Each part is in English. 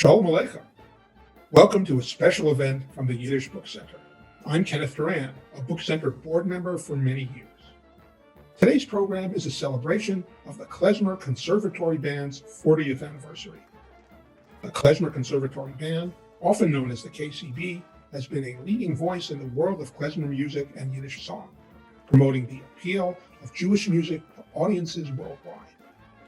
Shalom Aleichem. Welcome to a special event from the Yiddish Book Center. I'm Kenneth Turan, a Book Center board member for many years. Today's program is a celebration of the Klezmer Conservatory Band's 40th anniversary. The Klezmer Conservatory Band, often known as the KCB, has been a leading voice in the world of klezmer music and Yiddish song, promoting the appeal of Jewish music to audiences worldwide.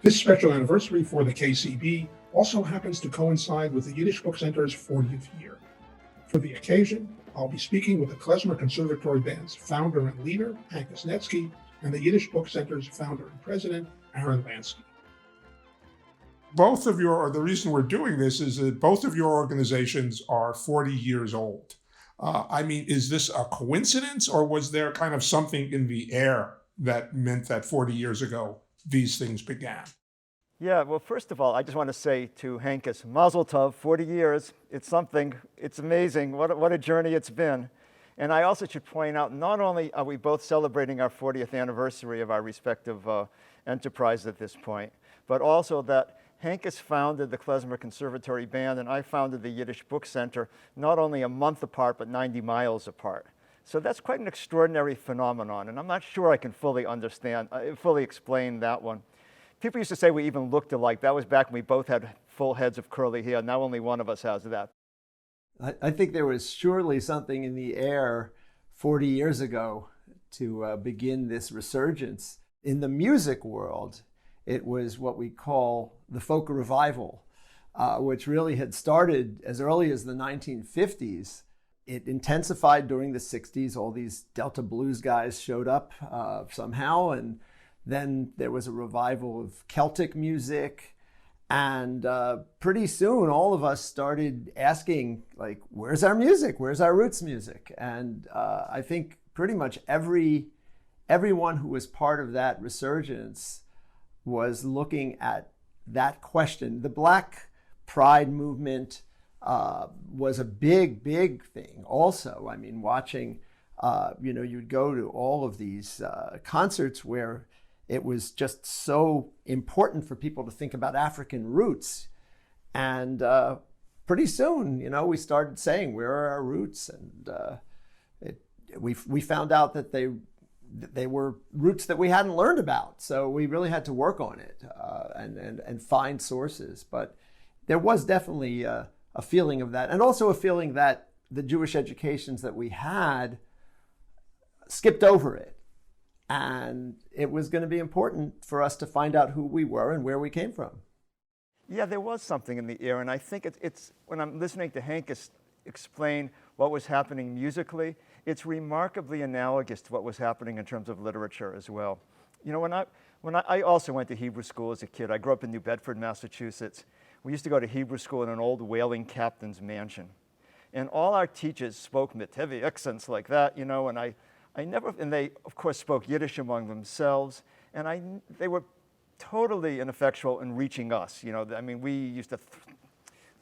This special anniversary for the KCB also happens to coincide with the Yiddish Book Center's 40th year. For the occasion, I'll be speaking with the Klezmer Conservatory Band's founder and leader, Hankus Netsky, and the Yiddish Book Center's founder and president, Aaron Lansky. The reason we're doing this is that both of your organizations are 40 years old. Is this a coincidence, or was there kind of something in the air that meant that 40 years ago these things began? Yeah, well, first of all, I just want to say to Hankus, Mazel Tov, 40 years, it's something, it's amazing, what a journey it's been. And I also should point out, not only are we both celebrating our 40th anniversary of our respective enterprise at this point, but also that Hankus founded the Klezmer Conservatory Band and I founded the Yiddish Book Center, not only a month apart, but 90 miles apart. So that's quite an extraordinary phenomenon, and I'm not sure I can fully explain that one. People used to say we even looked alike. That was back when we both had full heads of curly hair. Now only one of us has that. I think there was surely something in the air 40 years ago to begin this resurgence. In the music world, it was what we call the folk revival, which really had started as early as the 1950s. It intensified during the 60s. All these Delta blues guys showed up somehow, and then there was a revival of Celtic music, and pretty soon all of us started asking, like, where's our music? Where's our roots music? And I think pretty much everyone who was part of that resurgence was looking at that question. The Black Pride movement was a big thing also. I mean, watching, you'd go to all of these concerts where it was just so important for people to think about African roots. And pretty soon, we started saying, where are our roots? And we found out that they were roots that we hadn't learned about. So we really had to work on it and find sources. But there was definitely a feeling of that. And also a feeling that the Jewish educations that we had skipped over it. And it was going to be important for us to find out who we were and where we came from. Yeah, there was something in the air, and I think it's when I'm listening to Hankus explain what was happening musically, it's remarkably analogous to what was happening in terms of literature as well. When I also went to Hebrew school as a kid. I grew up in New Bedford, Massachusetts. We used to go to Hebrew school in an old whaling captain's mansion. And all our teachers spoke with heavy accents like that, and they, of course, spoke Yiddish among themselves, and they were totally ineffectual in reaching us. We used to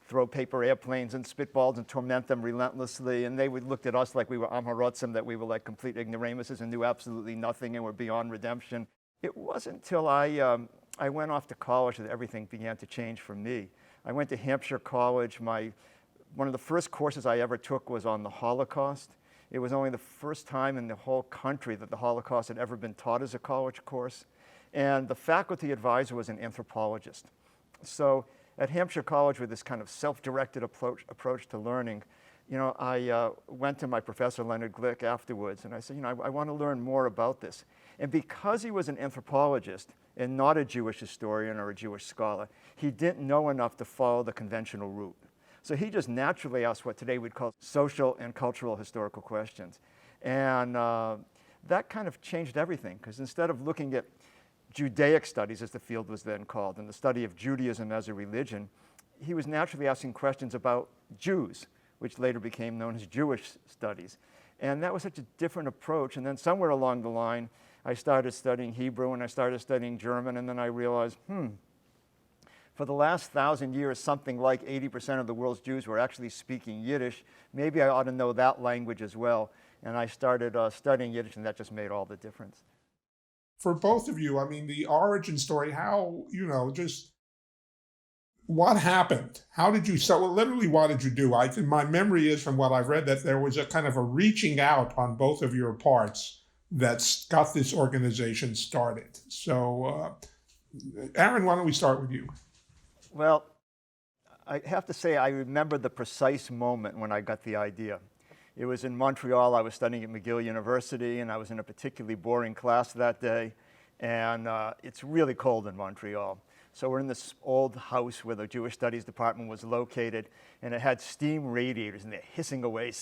throw paper airplanes and spitballs and torment them relentlessly, and they would look at us like we were Amharotzim, that we were like complete ignoramuses and knew absolutely nothing and were beyond redemption. It wasn't until I went off to college that everything began to change for me. I went to Hampshire College. One of the first courses I ever took was on the Holocaust. It was only the first time in the whole country that the Holocaust had ever been taught as a college course. And the faculty advisor was an anthropologist. So at Hampshire College, with this kind of self-directed approach to learning, I went to my professor, Leonard Glick, afterwards, and I said, I want to learn more about this. And because he was an anthropologist and not a Jewish historian or a Jewish scholar, he didn't know enough to follow the conventional route. So he just naturally asked what today we'd call social and cultural historical questions. And that kind of changed everything, because instead of looking at Judaic studies, as the field was then called, and the study of Judaism as a religion, he was naturally asking questions about Jews, which later became known as Jewish studies. And that was such a different approach. And then somewhere along the line, I started studying Hebrew and I started studying German, and then I realized, for the last 1,000 years, something like 80% of the world's Jews were actually speaking Yiddish. Maybe I ought to know that language as well. And I started studying Yiddish, and that just made all the difference. For both of you, the origin story, how, just what happened? How did you start? Well, literally, what did you do? I think my memory is from what I've read that there was a kind of a reaching out on both of your parts that got this organization started. So, Aaron, why don't we start with you? Well, I have to say I remember the precise moment when I got the idea. It was in Montreal. I was studying at McGill University, and I was in a particularly boring class that day. And it's really cold in Montreal. So we're in this old house where the Jewish Studies department was located, and it had steam radiators, and they're hissing away,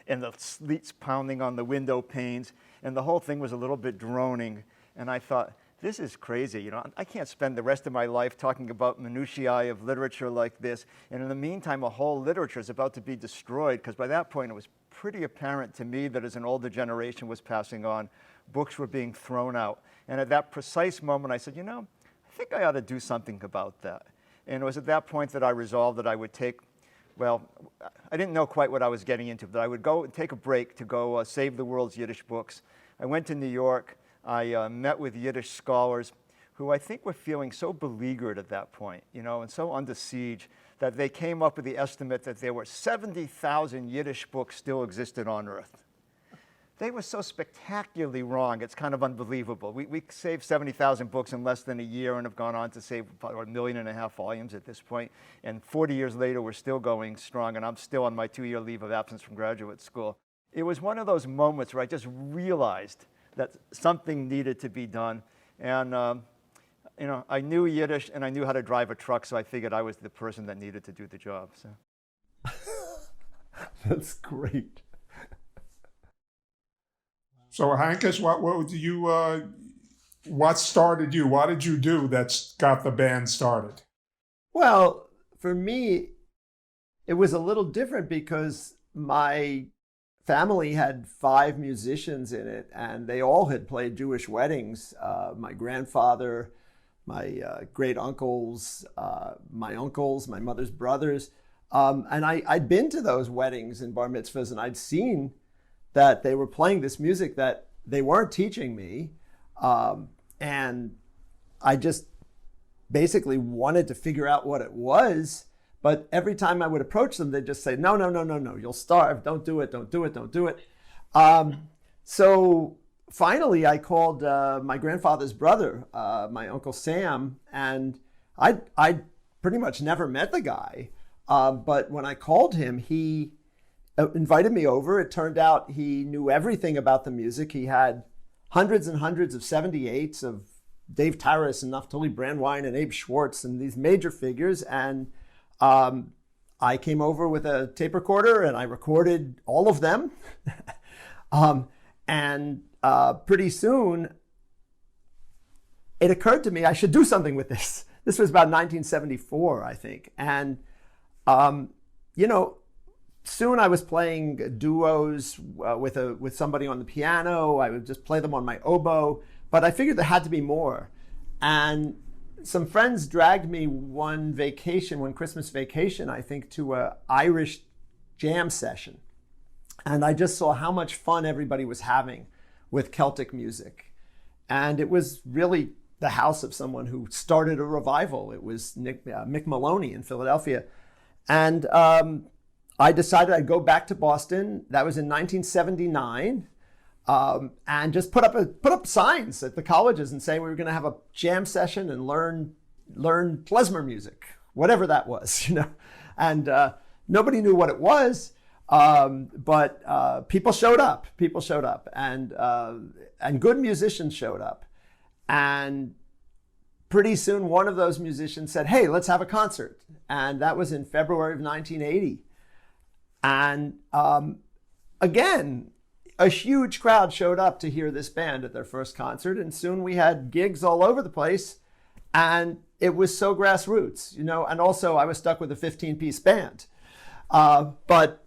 and the sleet's pounding on the window panes, and the whole thing was a little bit droning. And I thought, this is crazy. You know, I can't spend the rest of my life talking about minutiae of literature like this. And in the meantime, a whole literature is about to be destroyed, because by that point, it was pretty apparent to me that as an older generation was passing on, books were being thrown out. And at that precise moment, I said, you know, I think I ought to do something about that. And it was at that point that I resolved that I would take, well, I didn't know quite what I was getting into, but I would go and take a break to go save the world's Yiddish books. I went to New York. I met with Yiddish scholars who I think were feeling so beleaguered at that point, you know, and so under siege that they came up with the estimate that there were 70,000 Yiddish books still existed on Earth. They were so spectacularly wrong, it's kind of unbelievable. We saved 70,000 books in less than a year and have gone on to save about 1.5 million volumes at this point. And 40 years later, we're still going strong, and I'm still on my 2-year leave of absence from graduate school. It was one of those moments where I just realized that something needed to be done. And you know, I knew Yiddish and I knew how to drive a truck, so I figured I was the person that needed to do the job. So. That's great. So, Hankus, what started you? What did you do that's got the band started? Well, for me, it was a little different because my family had 5 musicians in it, and they all had played Jewish weddings. My grandfather, my great uncles, my mother's brothers. And I'd been to those weddings and bar mitzvahs, and I'd seen that they were playing this music that they weren't teaching me. And I just basically wanted to figure out what it was. But every time I would approach them, they'd just say, no, you'll starve. Don't do it. So finally, I called my grandfather's brother, my Uncle Sam, and I pretty much never met the guy. But when I called him, he invited me over. It turned out he knew everything about the music. He had hundreds and hundreds of 78s of Dave Taras and Naftali Brandwein and Abe Schwartz and these major figures. And I came over with a tape recorder and I recorded all of them. And pretty soon it occurred to me I should do something with this. This was about 1974, I think. And, you know, soon I was playing duos with somebody on the piano. I would just play them on my oboe, but I figured there had to be more. And some friends dragged me one Christmas vacation, I think, to an Irish jam session. And I just saw how much fun everybody was having with Celtic music. And it was really the house of someone who started a revival. It was Mick Maloney in Philadelphia. And I decided I'd go back to Boston. That was in 1979, and just put up signs at the colleges and say we were going to have a jam session and learn klezmer music, whatever that was, you know. And nobody knew what it was, but people showed up. And good musicians showed up. And pretty soon, one of those musicians said, "Hey, let's have a concert." And that was in February of 1980. And again, a huge crowd showed up to hear this band at their first concert. And soon we had gigs all over the place. And it was so grassroots, you know. And also I was stuck with a 15-piece band. But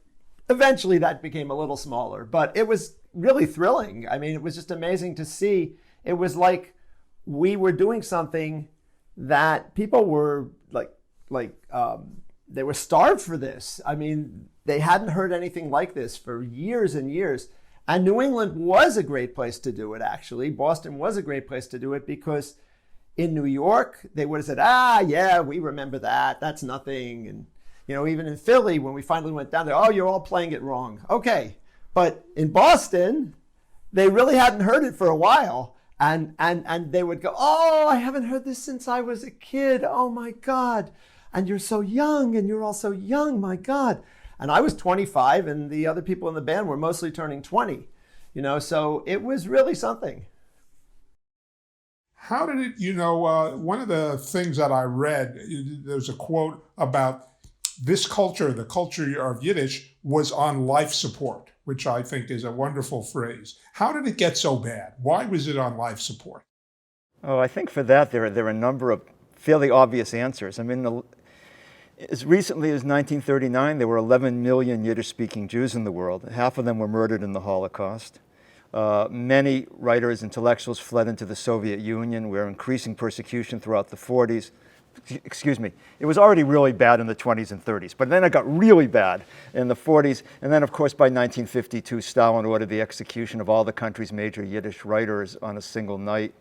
eventually that became a little smaller. But it was really thrilling. I mean, it was just amazing to see. It was like we were doing something that people were they were starved for this. I mean, they hadn't heard anything like this for years and years. And New England was a great place to do it, actually. Boston was a great place to do it because in New York, they would have said, yeah, we remember that. That's nothing. And, even in Philly, when we finally went down there, oh, you're all playing it wrong. Okay. But in Boston, they really hadn't heard it for a while. And they would go, oh, I haven't heard this since I was a kid. Oh, my God. And you're so young, and you're all so young, my God. And I was 25, and the other people in the band were mostly turning 20. So it was really something. How did it, one of the things that I read, there's a quote about this culture, the culture of Yiddish, was on life support, which I think is a wonderful phrase. How did it get so bad? Why was it on life support? Oh, I think for that there are a number of fairly obvious answers. I mean, as recently as 1939, there were 11 million Yiddish-speaking Jews in the world. Half of them were murdered in the Holocaust. Many writers, intellectuals fled into the Soviet Union, where increasing persecution throughout the 40s. Excuse me, it was already really bad in the 20s and 30s, but then it got really bad in the 40s. And then, of course, by 1952, Stalin ordered the execution of all the country's major Yiddish writers on a single night.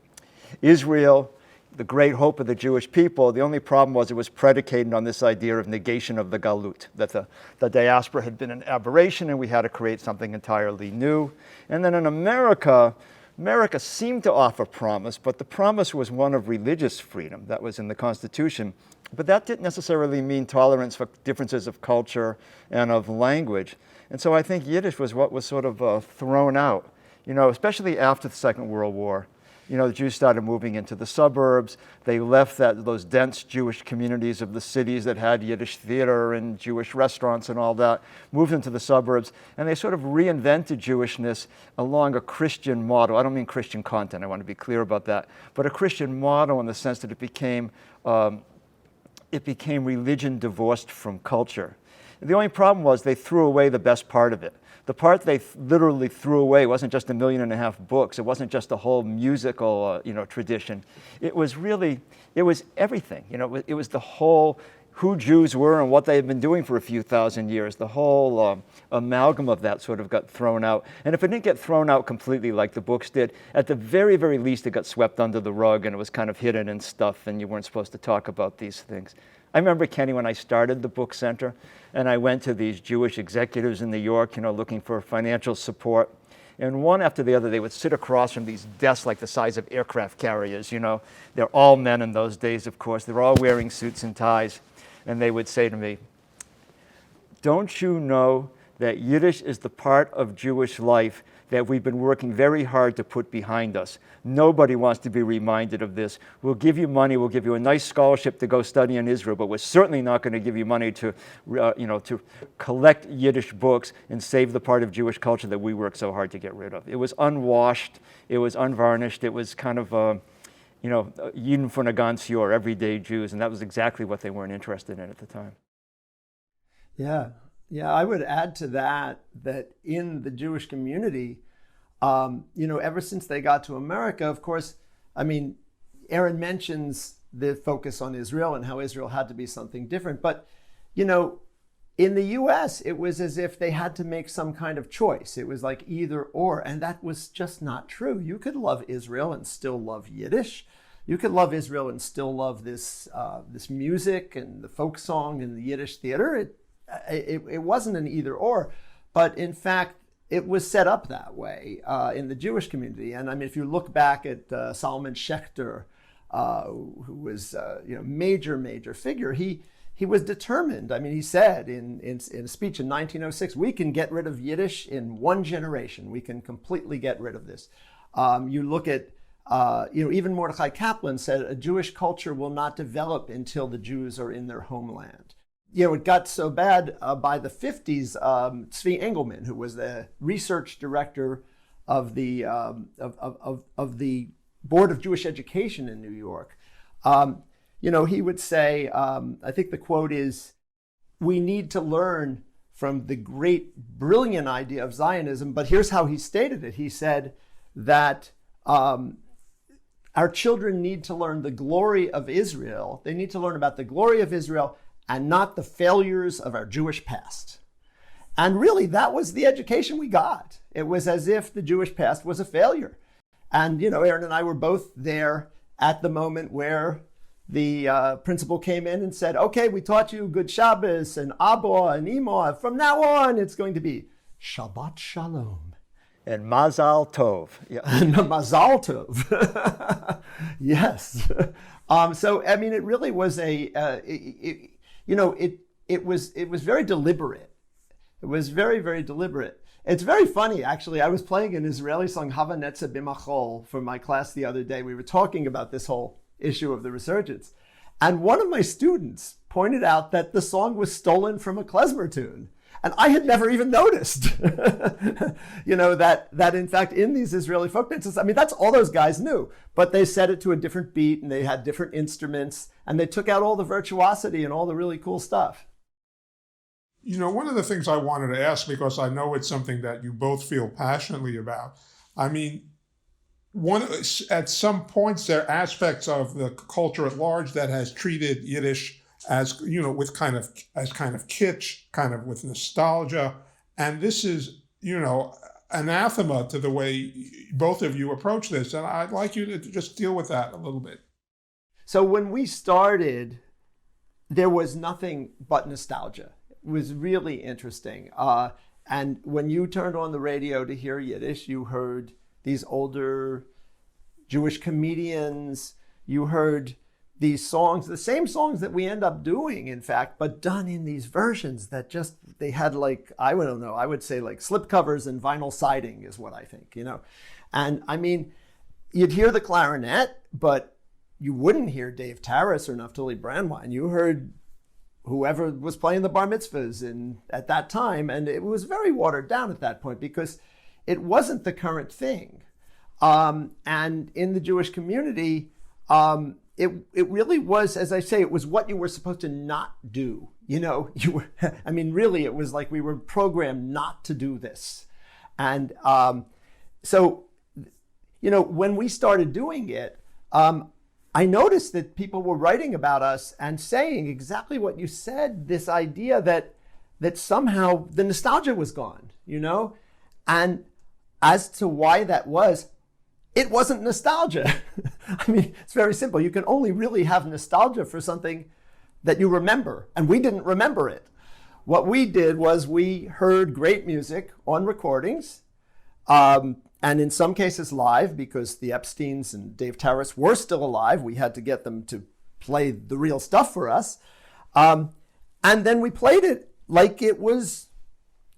Israel, the great hope of the Jewish people, the only problem was it was predicated on this idea of negation of the galut, that the diaspora had been an aberration and we had to create something entirely new. And then in America seemed to offer promise, but the promise was one of religious freedom. That was in the Constitution. But that didn't necessarily mean tolerance for differences of culture and of language. And so I think Yiddish was what was sort of thrown out, especially after the Second World War. The Jews started moving into the suburbs. They left those dense Jewish communities of the cities that had Yiddish theater and Jewish restaurants and all that, moved into the suburbs, and they sort of reinvented Jewishness along a Christian model. I don't mean Christian content, I want to be clear about that, but a Christian model in the sense that it became religion divorced from culture. The only problem was they threw away the best part of it. The part they literally threw away wasn't just 1.5 million books. It wasn't just a whole musical, tradition. It was everything. It was the whole who Jews were and what they had been doing for a few thousand years. The whole amalgam of that sort of got thrown out. And if it didn't get thrown out completely like the books did, at the very, very least it got swept under the rug and it was kind of hidden and stuff and you weren't supposed to talk about these things. I remember, Kenny, when I started the book center and I went to these Jewish executives in New York, looking for financial support. And one after the other, they would sit across from these desks like the size of aircraft carriers, They're all men in those days, of course. They're all wearing suits and ties. And they would say to me, don't you know that Yiddish is the part of Jewish life that we've been working very hard to put behind us? Nobody wants to be reminded of this. We'll give you money, we'll give you a nice scholarship to go study in Israel, but we're certainly not going to give you money to, to collect Yiddish books and save the part of Jewish culture that we work so hard to get rid of. It was unwashed, it was unvarnished, it was kind of, Yidden von der ganz Jahr, everyday Jews, and that was exactly what they weren't interested in at the time. Yeah, I would add to that in the Jewish community, ever since they got to America, of course, Aaron mentions the focus on Israel and how Israel had to be something different. But, in the US, it was as if they had to make some kind of choice. It was like either or, and that was just not true. You could love Israel and still love Yiddish. You could love Israel and still love this music and the folk song and the Yiddish theater. It wasn't an either or, but in fact, it was set up that way in the Jewish community. And if you look back at Solomon Schechter, who was major figure, he was determined. He said in a speech in 1906, we can get rid of Yiddish in one generation. We can completely get rid of this. You look at, even Mordechai Kaplan said, a Jewish culture will not develop until the Jews are in their homeland. It got so bad by the 50s, Zvi Engelman, who was the research director of the Board of Jewish Education in New York, he would say, I think the quote is, we need to learn from the great, brilliant idea of Zionism, but here's how he stated it. He said that our children need to learn the glory of Israel. They need to learn about the glory of Israel and not the failures of our Jewish past. And really, that was the education we got. It was as if the Jewish past was a failure. And, Aaron and I were both there at the moment where the principal came in and said, okay, we taught you Good Shabbos and Abba and Ima. From now on, it's going to be Shabbat Shalom. And Mazal Tov. Yeah. Mazal Tov. Yes. So, I mean, it really was it was very deliberate. It was very, very deliberate. It's very funny, actually. I was playing an Israeli song, Hava Netze B'Machol, for my class the other day. We were talking about this whole issue of the resurgence. And one of my students pointed out that the song was stolen from a klezmer tune. And I had never even noticed, that in fact in these Israeli folk dances, I mean, that's all those guys knew. But they set it to a different beat and they had different instruments and they took out all the virtuosity and all the really cool stuff. One of the things I wanted to ask, because I know it's something that you both feel passionately about, I mean, at some points there are aspects of the culture at large that has treated Yiddish as, with kind of kitsch, kind of with nostalgia. And this is, anathema to the way both of you approach this. And I'd like you to just deal with that a little bit. So when we started, there was nothing but nostalgia. It was really interesting. And when you turned on the radio to hear Yiddish, you heard these older Jewish comedians, you heard these songs, the same songs that we end up doing, in fact, but done in these versions that they had I would say slip covers and vinyl siding is what I think, And I mean, you'd hear the clarinet, but you wouldn't hear Dave Taras or Naftali Brandwein. You heard whoever was playing the bar mitzvahs at that time, and it was very watered down at that point because it wasn't the current thing. And in the Jewish community, it really was, as I say, it was what you were supposed to not do. Really, it was like we were programmed not to do this. And so, when we started doing it, I noticed that people were writing about us and saying exactly what you said, this idea that somehow the nostalgia was gone, And as to why that was, it wasn't nostalgia. I mean, it's very simple. You can only really have nostalgia for something that you remember, and we didn't remember it. What we did was we heard great music on recordings, and in some cases live, because the Epsteins and Dave Taras were still alive. We had to get them to play the real stuff for us. And then we played it like it was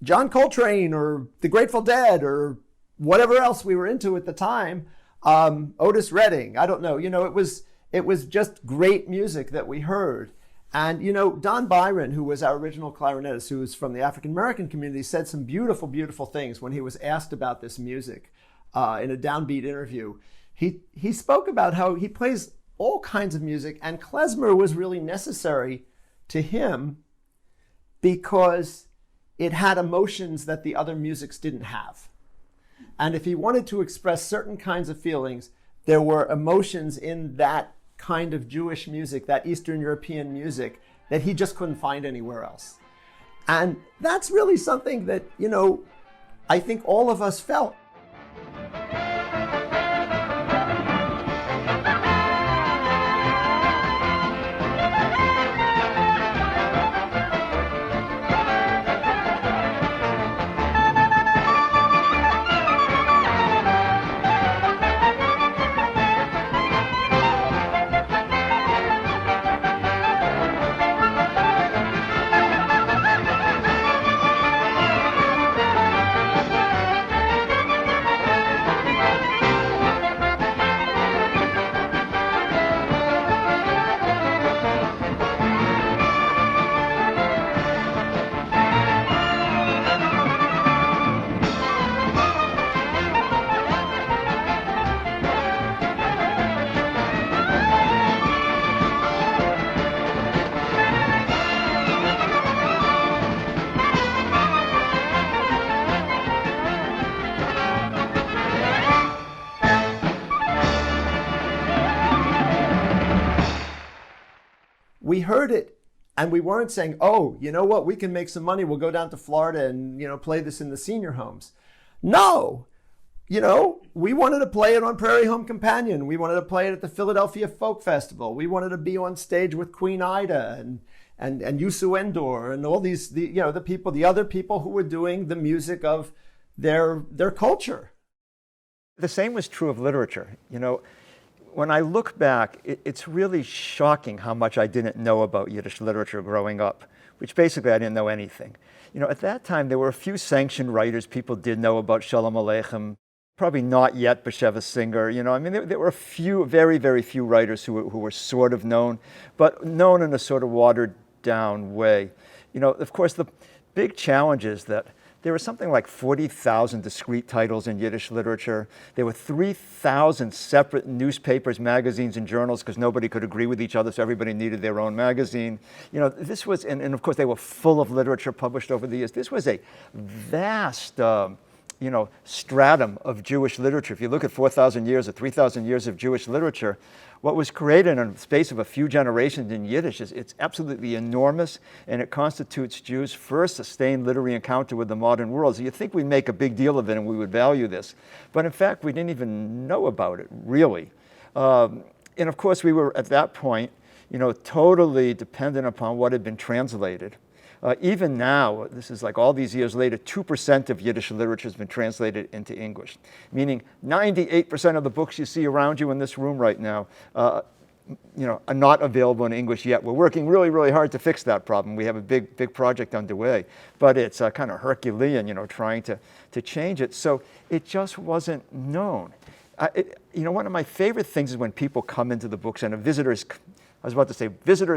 John Coltrane or the Grateful Dead or whatever else we were into at the time, Otis Redding, I don't know, it was just great music that we heard. And, Don Byron, who was our original clarinetist, who was from the African-American community, said some beautiful, beautiful things when he was asked about this music in a Downbeat interview. He spoke about how he plays all kinds of music, and klezmer was really necessary to him because it had emotions that the other musics didn't have. And if he wanted to express certain kinds of feelings, there were emotions in that kind of Jewish music, that Eastern European music, that he just couldn't find anywhere else. And that's really something that, I think all of us felt. We heard it and we weren't saying, oh, you know what, we can make some money. We'll go down to Florida and, play this in the senior homes. No, we wanted to play it on Prairie Home Companion. We wanted to play it at the Philadelphia Folk Festival. We wanted to be on stage with Queen Ida and Yusu Endor and all these, the other people who were doing the music of their culture. The same was true of literature. When I look back, it's really shocking how much I didn't know about Yiddish literature growing up, which basically I didn't know anything. At that time, there were a few sanctioned writers. People did know about Shalom Aleichem, probably not yet Bashevis Singer. There were a few, very, very few writers who were sort of known, but known in a sort of watered down way. Of course, the big challenge is that there were something like 40,000 discrete titles in Yiddish literature. There were 3,000 separate newspapers, magazines, and journals because nobody could agree with each other, so everybody needed their own magazine. This was, and of course they were full of literature published over the years. This was a vast, stratum of Jewish literature. If you look at 4,000 years or 3,000 years of Jewish literature, what was created in the space of a few generations in Yiddish it's absolutely enormous, and it constitutes Jews' first sustained literary encounter with the modern world. So you'd think we'd make a big deal of it and we would value this. But in fact, we didn't even know about it, really. And of course, we were at that point, totally dependent upon what had been translated. Even now, this is like all these years later, 2% of Yiddish literature has been translated into English, meaning 98% of the books you see around you in this room right now are not available in English yet. We're working really, really hard to fix that problem. We have a big project underway, but it's kind of Herculean, trying to change it. So it just wasn't known. One of my favorite things is when people come into the book center, visitors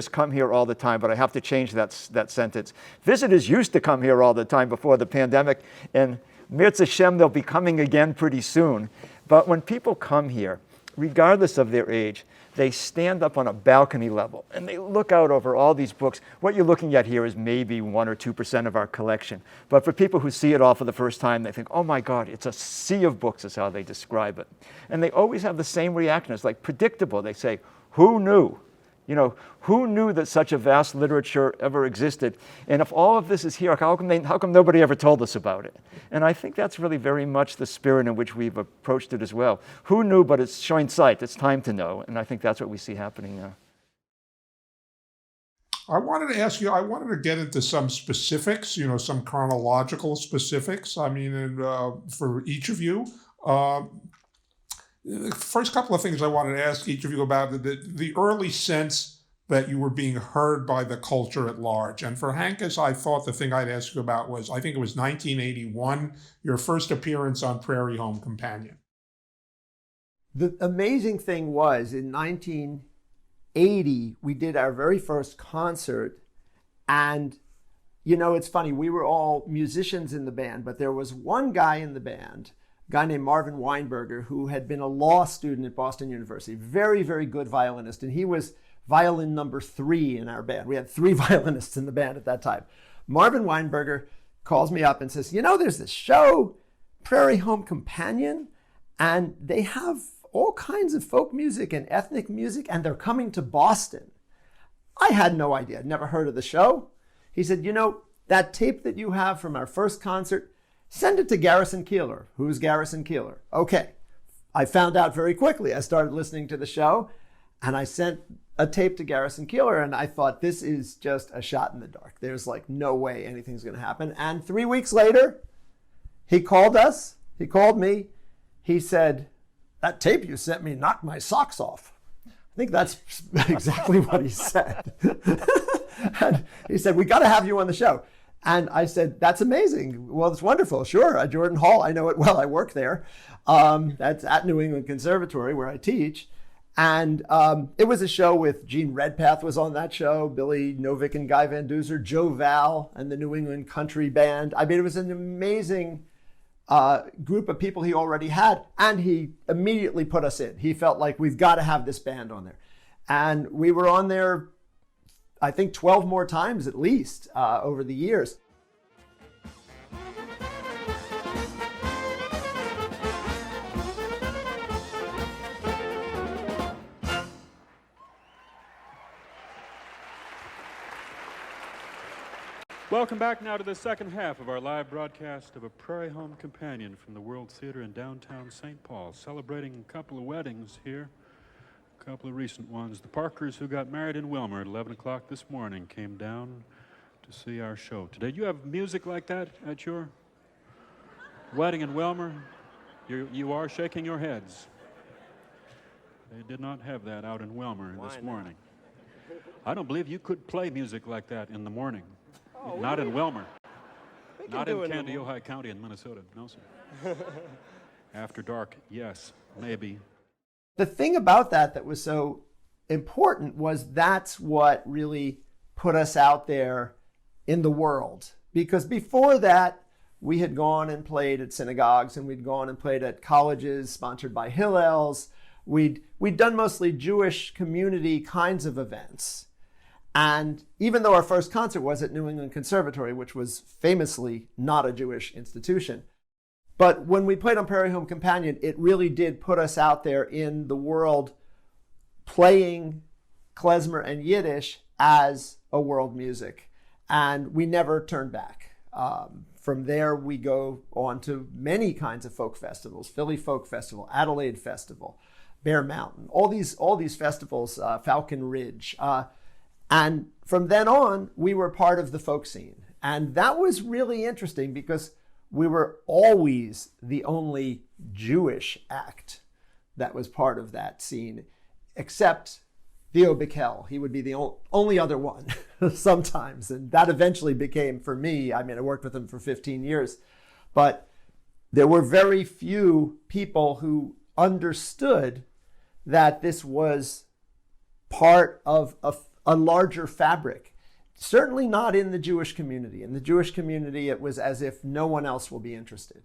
come here all the time, but I have to change that sentence. Visitors used to come here all the time before the pandemic, and Mirza Hashem, they'll be coming again pretty soon. But when people come here, regardless of their age, they stand up on a balcony level and they look out over all these books. What you're looking at here is maybe 1 or 2% of our collection. But for people who see it all for the first time, they think, oh my God, it's a sea of books is how they describe it. And they always have the same reaction. It's like predictable. They say, who knew? Who knew that such a vast literature ever existed? And if all of this is here, how come nobody ever told us about it? And I think that's really very much the spirit in which we've approached it as well. Who knew, but it's showing sight. It's time to know. And I think that's what we see happening now. I wanted to ask you, I wanted to get into some specifics, some chronological specifics. For each of you. The first couple of things I wanted to ask each of you about, the early sense that you were being heard by the culture at large. And for Hankus, I thought the thing I'd ask you about was, I think it was 1981, your first appearance on Prairie Home Companion. The amazing thing was, in 1980, we did our very first concert. And, it's funny, we were all musicians in the band, but there was one guy in the band, a guy named Marvin Weinberger, who had been a law student at Boston University, very, very good violinist. And he was violin number 3 in our band. We had 3 violinists in the band at that time. Marvin Weinberger calls me up and says, there's this show, Prairie Home Companion, and they have all kinds of folk music and ethnic music, and they're coming to Boston. I had no idea. I'd never heard of the show. He said, that tape that you have from our first concert, send it to Garrison Keillor. Who's Garrison Keillor? Okay. I found out very quickly. I started listening to the show, and I sent a tape to Garrison Keillor, and I thought, this is just a shot in the dark. There's no way anything's going to happen. And 3 weeks later, he called us. He called me. He said, that tape you sent me knocked my socks off. I think that's exactly what he said. And he said, we got to have you on the show. And I said, that's amazing. Well, it's wonderful. Sure. Jordan Hall, I know it well. I work there. That's at New England Conservatory where I teach. And it was a show with Gene Redpath was on that show, Billy Novick and Guy Van Duzer, Joe Val and the New England Country Band. It was an amazing group of people he already had. And he immediately put us in. He felt like we've got to have this band on there. And we were on there, I think 12 more times at least over the years. Welcome back now to the second half of our live broadcast of A Prairie Home Companion from the World Theater in downtown St. Paul, celebrating a couple of weddings here, a couple of recent ones. The Parkers, who got married in Wilmer at 11 o'clock this morning, came down to see our show today. You have music like that at your wedding in Wilmer? You are shaking your heads. They did not have that out in Wilmer this morning. I don't believe you could play music like that in the morning. Oh, not in Wilmer. Not in Candy, Ojai County in Minnesota. No, sir. After dark, yes, maybe. The thing about that was so important was that's what really put us out there in the world. Because before that, we had gone and played at synagogues, and we'd gone and played at colleges sponsored by Hillels. We'd done mostly Jewish community kinds of events. And even though our first concert was at New England Conservatory, which was famously not a Jewish institution, but when we played on Prairie Home Companion, it really did put us out there in the world playing klezmer and Yiddish as a world music. And we never turned back. From there, we go on to many kinds of folk festivals: Philly Folk Festival, Adelaide Festival, Bear Mountain, all these festivals, Falcon Ridge. And from then on, we were part of the folk scene. And that was really interesting because we were always the only Jewish act that was part of that scene, except Theo Bickel. He would be the only other one sometimes. And that eventually became, for me, I worked with him for 15 years, but there were very few people who understood that this was part of a larger fabric. Certainly not in the Jewish community. In the Jewish community, it was as if no one else will be interested.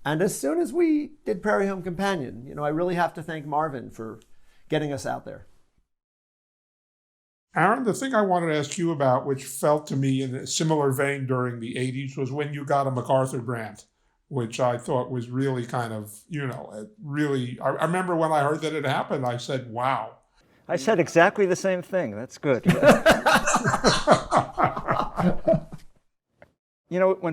And as soon as we did Prairie Home Companion, I really have to thank Marvin for getting us out there. Aaron, the thing I wanted to ask you about, which felt to me in a similar vein during the 80s, was when you got a MacArthur grant, which I thought was really kind of, I remember when I heard that it happened, I said, wow. I said exactly the same thing. That's good. When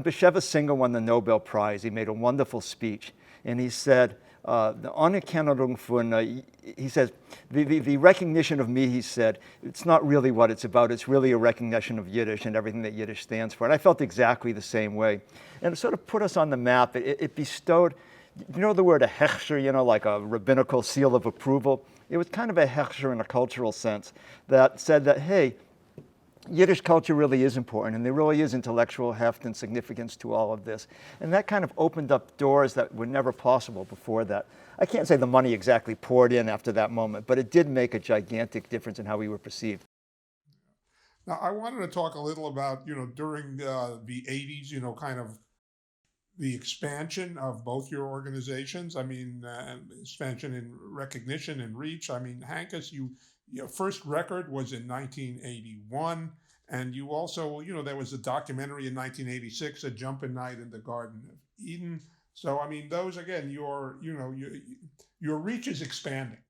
Bashevis Singer won the Nobel Prize, he made a wonderful speech, and he said, the Anerkennung von, he says, the recognition of me, he said, it's not really what it's about. It's really a recognition of Yiddish and everything that Yiddish stands for. And I felt exactly the same way. And it sort of put us on the map. It bestowed, the word a hechsher, like a rabbinical seal of approval. It was kind of a hechsher in a cultural sense that said that, hey, Yiddish culture really is important, and there really is intellectual heft and significance to all of this. And that kind of opened up doors that were never possible before that. I can't say the money exactly poured in after that moment, but it did make a gigantic difference in how we were perceived. Now, I wanted to talk a little about, during the 80s, kind of the expansion of both your organizations. Expansion in recognition and reach. Hankus, your first record was in 1981, and you also, there was a documentary in 1986, A Jumpin' Night in the Garden of Eden. So, those, again, your reach is expanding.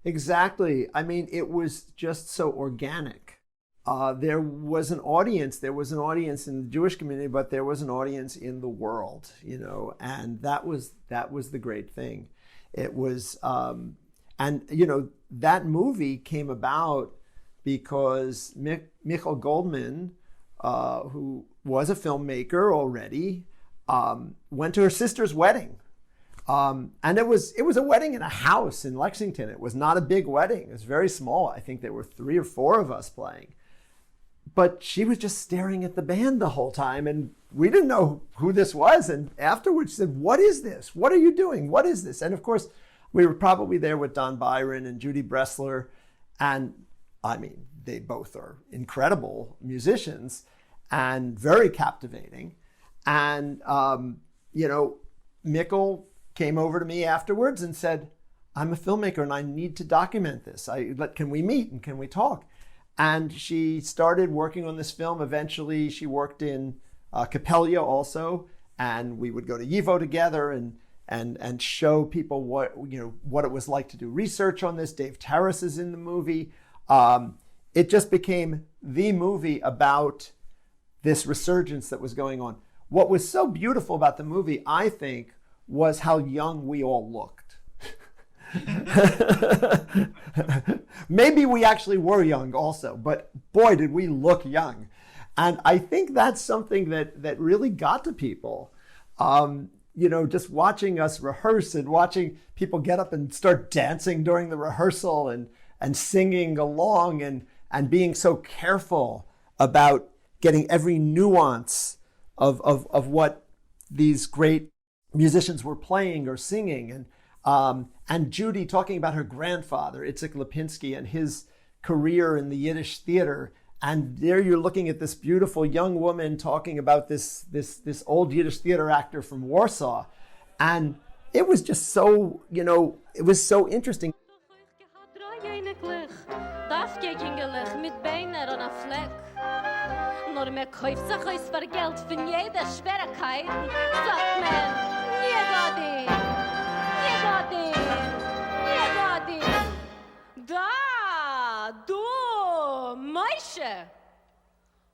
Exactly. It was just so organic. There was an audience in the Jewish community, but there was an audience in the world, and that was the great thing. It was, that movie came about because Michael Goldman, who was a filmmaker already, went to her sister's wedding. And it was a wedding in a house in Lexington. It was not a big wedding. It was very small. I think there were 3 or 4 of us playing. But she was just staring at the band the whole time, and we didn't know who this was. And afterwards she said, "What is this? What are you doing? What is this?" And of course, we were probably there with Don Byron and Judy Bressler. And they both are incredible musicians and very captivating. And, Mikkel came over to me afterwards and said, "I'm a filmmaker and I need to document this. Can we meet and can we talk?" And she started working on this film. Eventually, she worked in Capella also, and we would go to YIVO together and show people what it was like to do research on this. Dave Terrace is in the movie. It just became the movie about this resurgence that was going on. What was so beautiful about the movie, I think, was how young we all looked. Maybe we actually were young also, but boy, did we look young. And I think that's something that really got to people. Just watching us rehearse and watching people get up and start dancing during the rehearsal and singing along and being so careful about getting every nuance of what these great musicians were playing or singing. And Judy talking about her grandfather, Itzhak Lipinski, and his career in the Yiddish theater. And there you're looking at this beautiful young woman talking about this old Yiddish theater actor from Warsaw. And it was just so, it was so interesting. Da, du, Meische,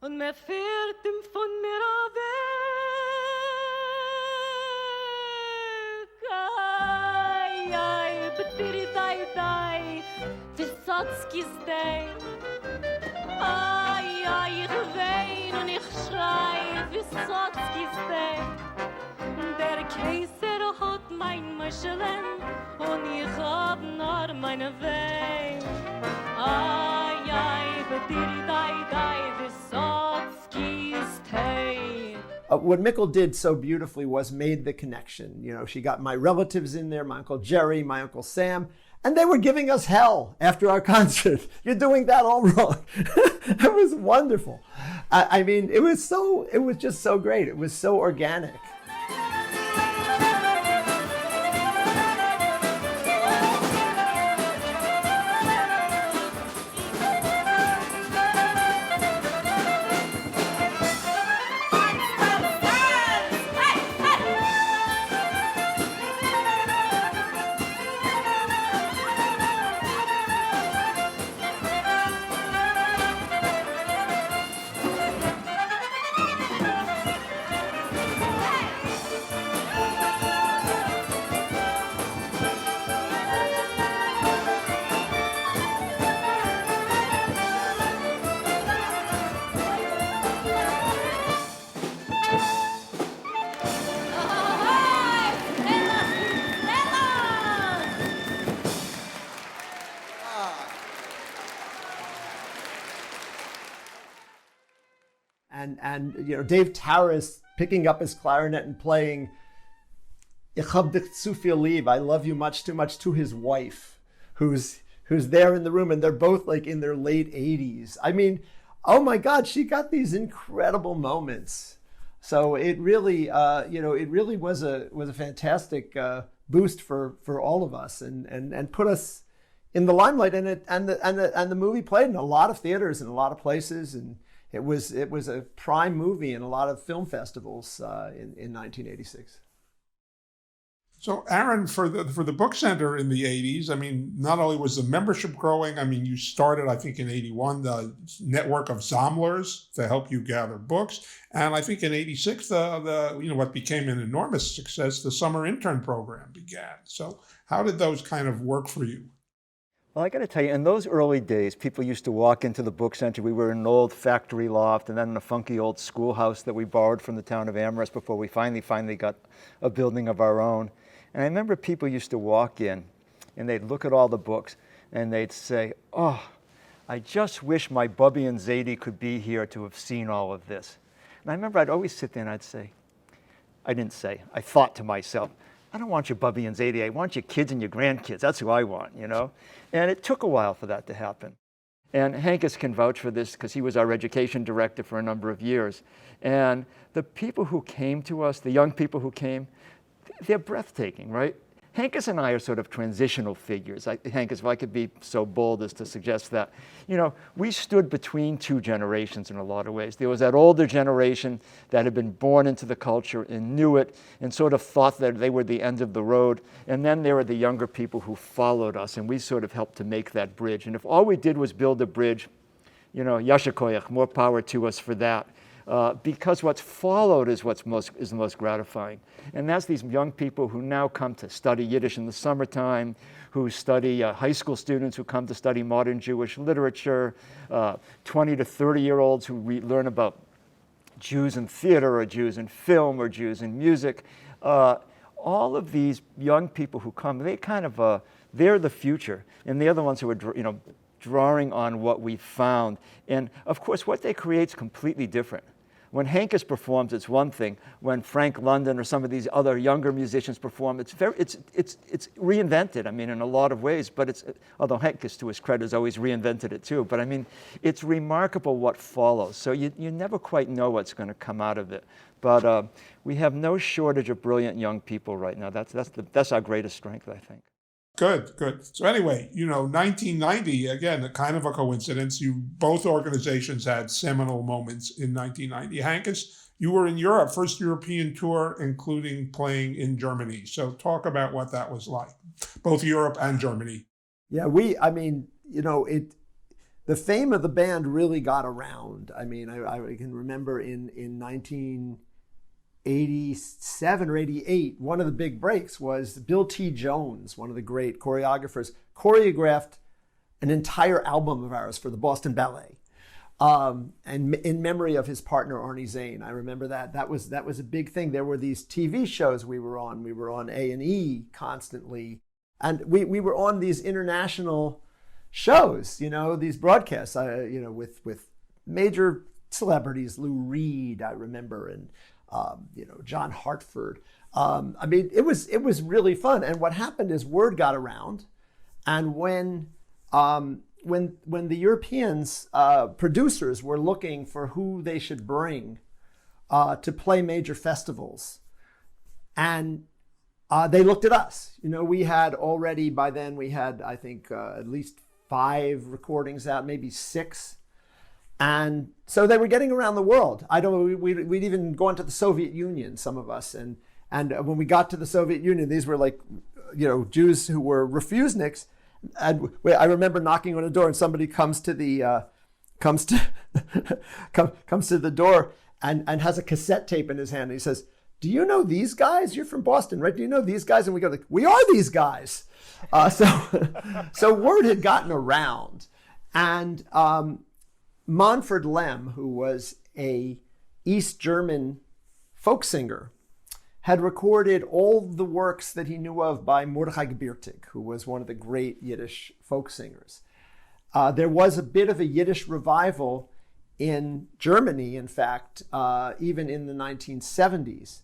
und mir fährt ihm von mir weg. Ay, betiri dai, Wysocki's day. Ay, ich wein und ich schrei, Wysocki's day. Der Kaiser hat mein Michelin und ich hab nur meine Wein. Ay, betiri dai, Wysocki's day. What Mikkel did so beautifully was made the connection. She got my relatives in there, my Uncle Jerry, my Uncle Sam, and they were giving us hell after our concert. You're doing that all wrong. It was wonderful. I mean, it was just so great. It was so organic. And Dave Taras picking up his clarinet and playing Ich hab dich zu viel lieb, I love you much too much, to his wife, who's there in the room, and they're both like in their late 80s. I mean, oh my God, she got these incredible moments. So it really, it really was a fantastic boost for all of us, and put us in the limelight. And the movie played in a lot of theaters and a lot of places, and it was a prime movie in a lot of film festivals in 1986. So, Aaron, for the Book Center in the 80s, I mean, not only was the membership growing, I mean, you started, I think, in 81, the network of Sammlers to help you gather books. And I think in 86, what became an enormous success, the summer intern program began. So how did those kind of work for you? Well, I got to tell you, in those early days, people used to walk into the book center. We were in an old factory loft and then in a funky old schoolhouse that we borrowed from the town of Amherst before we finally got a building of our own. And I remember people used to walk in and they'd look at all the books and they'd say, oh, I just wish my Bubby and Zadie could be here to have seen all of this. And I remember I'd always sit there and I thought to myself, I don't want your Bubby and Zadie, I want your kids and your grandkids. That's who I want, And it took a while for that to happen. And Hankus can vouch for this because he was our education director for a number of years. And the people who came to us, the young people who came, they're breathtaking, right? Hankus and I are sort of transitional figures. Hankus, if I could be so bold as to suggest that, we stood between two generations in a lot of ways. There was that older generation that had been born into the culture and knew it and sort of thought that they were the end of the road. And then there were the younger people who followed us, and we sort of helped to make that bridge. And if all we did was build a bridge, yasher koyach, more power to us for that. because what's followed is the most gratifying. And that's these young people who now come to study Yiddish in the summertime, who study high school students who come to study modern Jewish literature, 20 to 30-year-olds who learn about Jews in theater or Jews in film or Jews in music. All of these young people who come, they kind of, they're the future. And they're the ones who are, drawing on what we found. And of course, what they create is completely different. When Hankus performs, it's one thing. When Frank London or some of these other younger musicians perform, it's reinvented. I mean, in a lot of ways. But although Hankus, to his credit, has always reinvented it too. But I mean, it's remarkable what follows. So you never quite know what's going to come out of it. But we have no shortage of brilliant young people right now. That's our greatest strength, I think. Good. So anyway, 1990, again, kind of a coincidence. Both organizations had seminal moments in 1990. Hankus, you were in Europe, first European tour, including playing in Germany. So talk about what that was like, both Europe and Germany. Yeah, the fame of the band really got around. I mean, I can remember in 1987 or 88, one of the big breaks was Bill T. Jones, one of the great choreographers, choreographed an entire album of ours for the Boston Ballet, and in memory of his partner Arnie Zane. I remember that. That was a big thing. There were these TV shows we were on. We were on A&E constantly, and we were on these international shows. These broadcasts. With major celebrities, Lou Reed, I remember, and John Hartford. It was really fun. And what happened is word got around, and when the Europeans producers were looking for who they should bring to play major festivals, and they looked at us. We had already by then I think at least 5 recordings out, maybe 6. And so they were getting around the world. We'd even gone to the Soviet Union, some of us. And when we got to the Soviet Union, these were like, Jews who were refuseniks. And I remember knocking on a door, and somebody comes to the door and has a cassette tape in his hand. And he says, "Do you know these guys? You're from Boston, right? Do you know these guys?" And we go, "We are these guys." So word had gotten around. And Manfred Lem, who was a East German folk singer, had recorded all the works that he knew of by Mordechai Gebirtig, who was one of the great Yiddish folk singers. There was a bit of a Yiddish revival in Germany, in fact, even in the 1970s.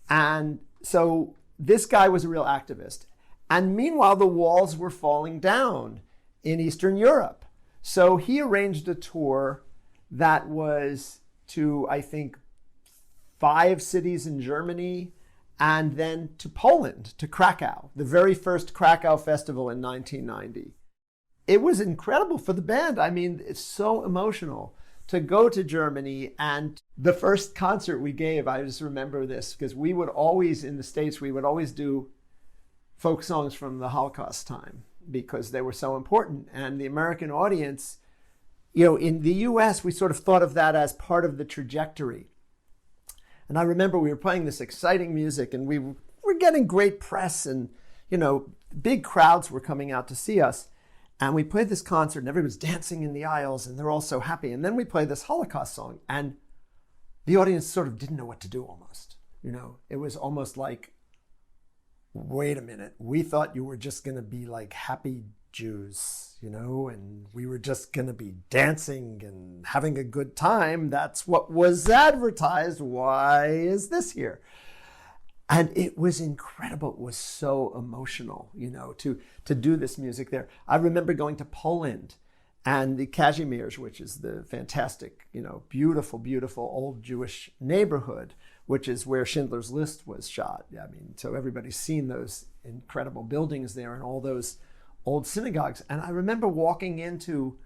And so this guy was a real activist. And meanwhile, the walls were falling down in Eastern Europe. So he arranged a tour that was to, I think, 5 cities in Germany, and then to Poland, to Krakow, the very first Krakow festival in 1990. It was incredible for the band. I mean, it's so emotional to go to Germany. And the first concert we gave, I just remember this, because we would always, in the States, we would always do folk songs from the Holocaust time, because they were so important. And the American audience, in the US, we sort of thought of that as part of the trajectory. And I remember we were playing this exciting music, and we were getting great press, and, big crowds were coming out to see us. And we played this concert, and everybody's dancing in the aisles, and they're all so happy. And then we played this Holocaust song, and the audience sort of didn't know what to do almost. It was almost like, wait a minute, we thought you were just going to be like happy Jews, and we were just going to be dancing and having a good time. That's what was advertised. Why is this here? And it was incredible. It was so emotional, to do this music there. I remember going to Poland and the Kazimierz, which is the fantastic, beautiful, beautiful old Jewish neighborhood, which is where Schindler's List was shot. I mean, so everybody's seen those incredible buildings there and all those old synagogues. And I remember walking into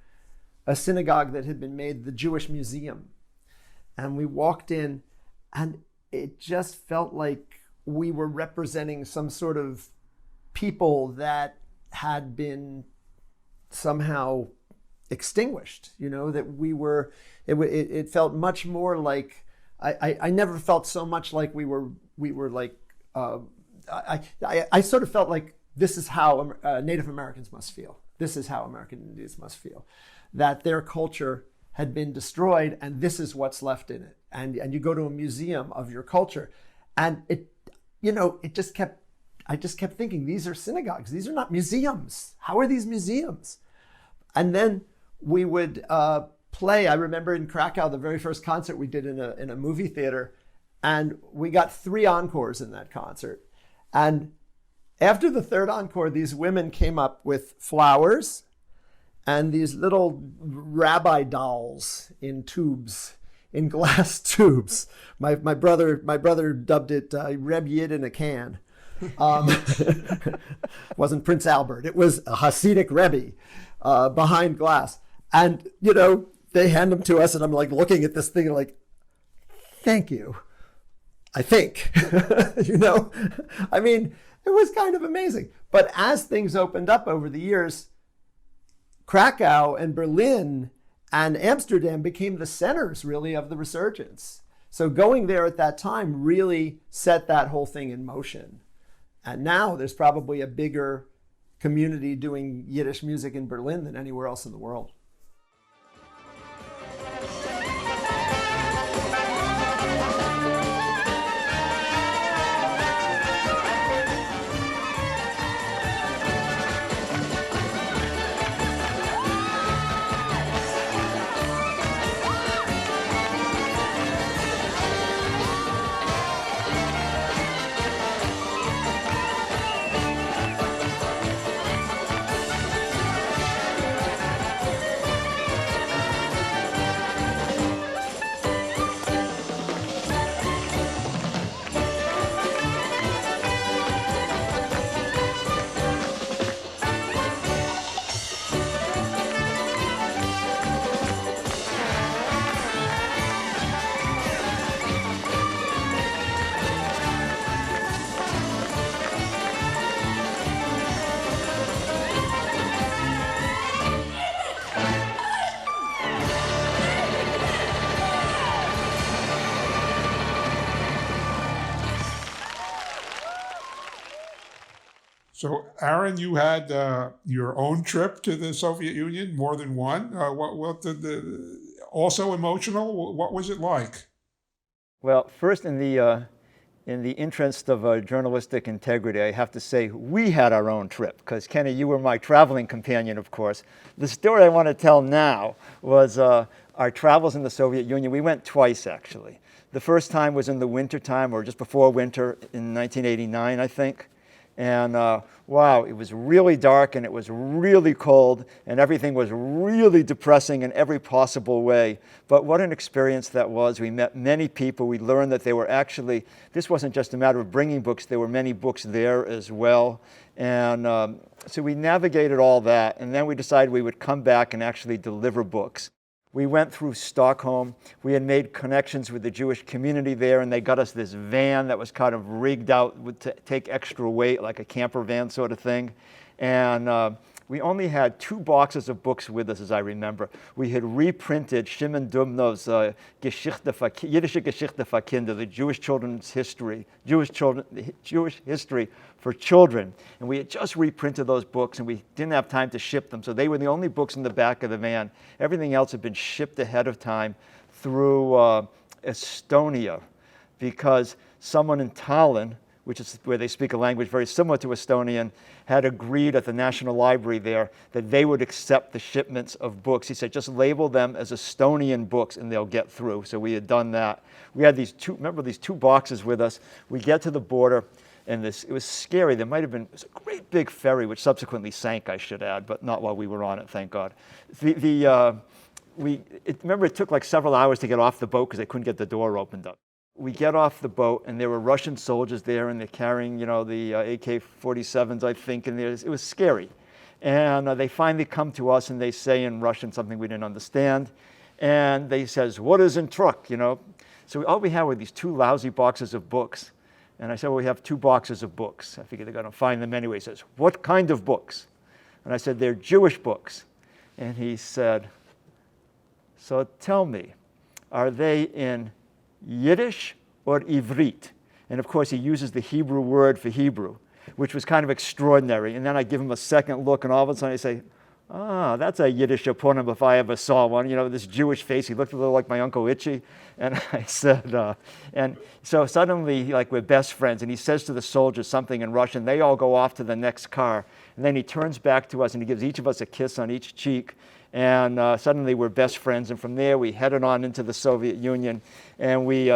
a synagogue that had been made the Jewish Museum. And we walked in, and it just felt like we were representing some sort of people that had been somehow extinguished. That we were. It felt much more like I never felt so much like we were like. I sort of felt like this is how Native Americans must feel. This is how American Indians must feel, that their culture had been destroyed and this is what's left in it. And you go to a museum of your culture, and I just kept thinking, these are synagogues. These are not museums. How are these museums? And then we would play. I remember in Krakow, the very first concert we did in a movie theater, and we got 3 encores in that concert. And after the third encore, these women came up with flowers and these little rabbi dolls in tubes, in glass tubes. My brother dubbed it Reb Yid in a can. Wasn't Prince Albert. It was a Hasidic Rebbe behind glass. And, they hand them to us, and I'm like looking at this thing like, thank you. I think, I mean, it was kind of amazing. But as things opened up over the years, Krakow and Berlin and Amsterdam became the centers really of the resurgence. So going there at that time really set that whole thing in motion. And now there's probably a bigger community doing Yiddish music in Berlin than anywhere else in the world. So, Aaron, you had your own trip to the Soviet Union, more than one. What did also emotional? What was it like? Well, first, in the interest of journalistic integrity, I have to say we had our own trip, because Kenny, you were my traveling companion, of course. The story I want to tell now was our travels in the Soviet Union. We went twice, actually. The first time was in the winter time, or just before winter, in 1989, I think. And wow, it was really dark and it was really cold and everything was really depressing in every possible way. But what an experience that was. We met many people. We learned that they were actually, this wasn't just a matter of bringing books, there were many books there as well. And so we navigated all that, and then we decided we would come back and actually deliver books. We went through Stockholm. We had made connections with the Jewish community there, and they got us this van that was kind of rigged out to take extra weight, like a camper van sort of thing. And we only had 2 boxes of books with us, as I remember. We had reprinted Shimon Dubnov's Yiddish Geschichte für Kinder, the Jewish children's history, Jewish history for children. And we had just reprinted those books, and we didn't have time to ship them. So they were the only books in the back of the van. Everything else had been shipped ahead of time through Estonia, because someone in Tallinn, which is where they speak a language very similar to Estonian, had agreed at the National Library there that they would accept the shipments of books. He said, just label them as Estonian books and they'll get through. So we had done that. We had these 2 boxes with us. We get to the border, and it was scary. There might have been, it was a great big ferry, which subsequently sank, I should add, but not while we were on it, thank God. Remember, it took like several hours to get off the boat because they couldn't get the door opened up. We get off the boat, and there were Russian soldiers there, and they're carrying, the AK-47s, I think, and it was scary. And they finally come to us, and they say in Russian something we didn't understand. And they says, "What is in truck?" So all we had were these 2 lousy boxes of books. And I said, well, we have 2 boxes of books. I figured they're going to find them anyway. He says, "What kind of books?" And I said, "They're Jewish books." And he said, so tell me, are they in Yiddish or Ivrit? And of course, he uses the Hebrew word for Hebrew, which was kind of extraordinary. And then I give him a second look, and all of a sudden I say, that's a Yiddish Aponim if I ever saw one. You know, this Jewish face. He looked a little like my Uncle Itchy. And I said, and so suddenly, like, we're best friends. And he says to the soldiers something in Russian. They all go off to the next car. And then he turns back to us, and he gives each of us a kiss on each cheek. And suddenly we're best friends. And from there, we headed on into the Soviet Union. And we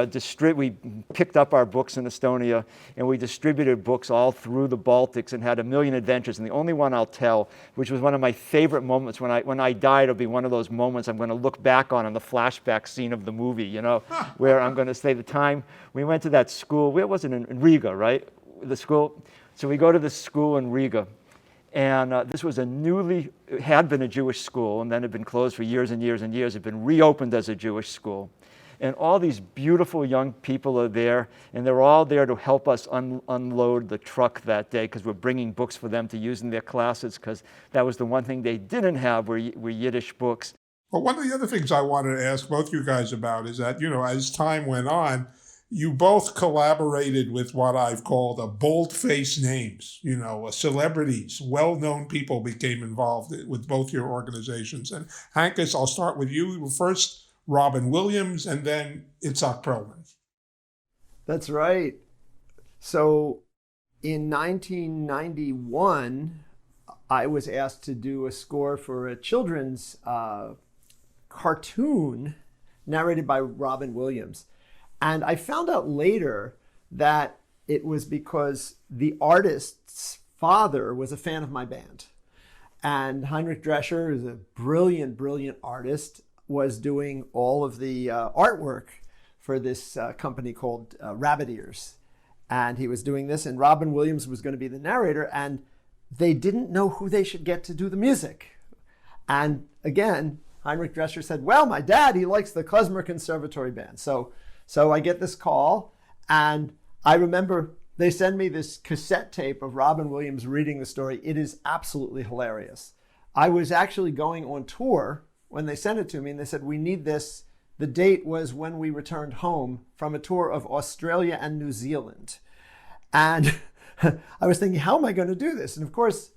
picked up our books in Estonia, and we distributed books all through the Baltics and had a million adventures. And the only one I'll tell, which was one of my favorite moments, when I die, it'll be one of those moments I'm going to look back on the flashback scene of the movie, you know, where I'm going to say the time we went to that school. Where was it? In Riga, right? The school. So we go to this school in Riga. And this was had been a Jewish school, and then had been closed for years and years and years. It had been reopened as a Jewish school. And all these beautiful young people are there, and they're all there to help us unload the truck that day, because we're bringing books for them to use in their classes, because that was the one thing they didn't have were Yiddish books. Well, one of the other things I wanted to ask both you guys about is that, you know, as time went on, you both collaborated with what I've called a bold-faced names. You know, celebrities, well-known people became involved with both your organizations. And Hankus, I'll start with you. First, Robin Williams, and then Itzhak Perlman. That's right. So in 1991, I was asked to do a score for a children's cartoon narrated by Robin Williams. And I found out later that it was because the artist's father was a fan of my band. And Heinrich Drescher is a brilliant, brilliant artist, was doing all of the artwork for this company called Rabbit Ears. And he was doing this, and Robin Williams was going to be the narrator, and they didn't know who they should get to do the music. And again, Heinrich Drescher said, well, my dad, he likes the Klezmer Conservatory Band. So I get this call, and I remember they send me this cassette tape of Robin Williams reading the story. It is absolutely hilarious. I was actually going on tour when they sent it to me, and they said, we need this. The date was when we returned home from a tour of Australia and New Zealand. And I was thinking, how am I going to do this? And of course,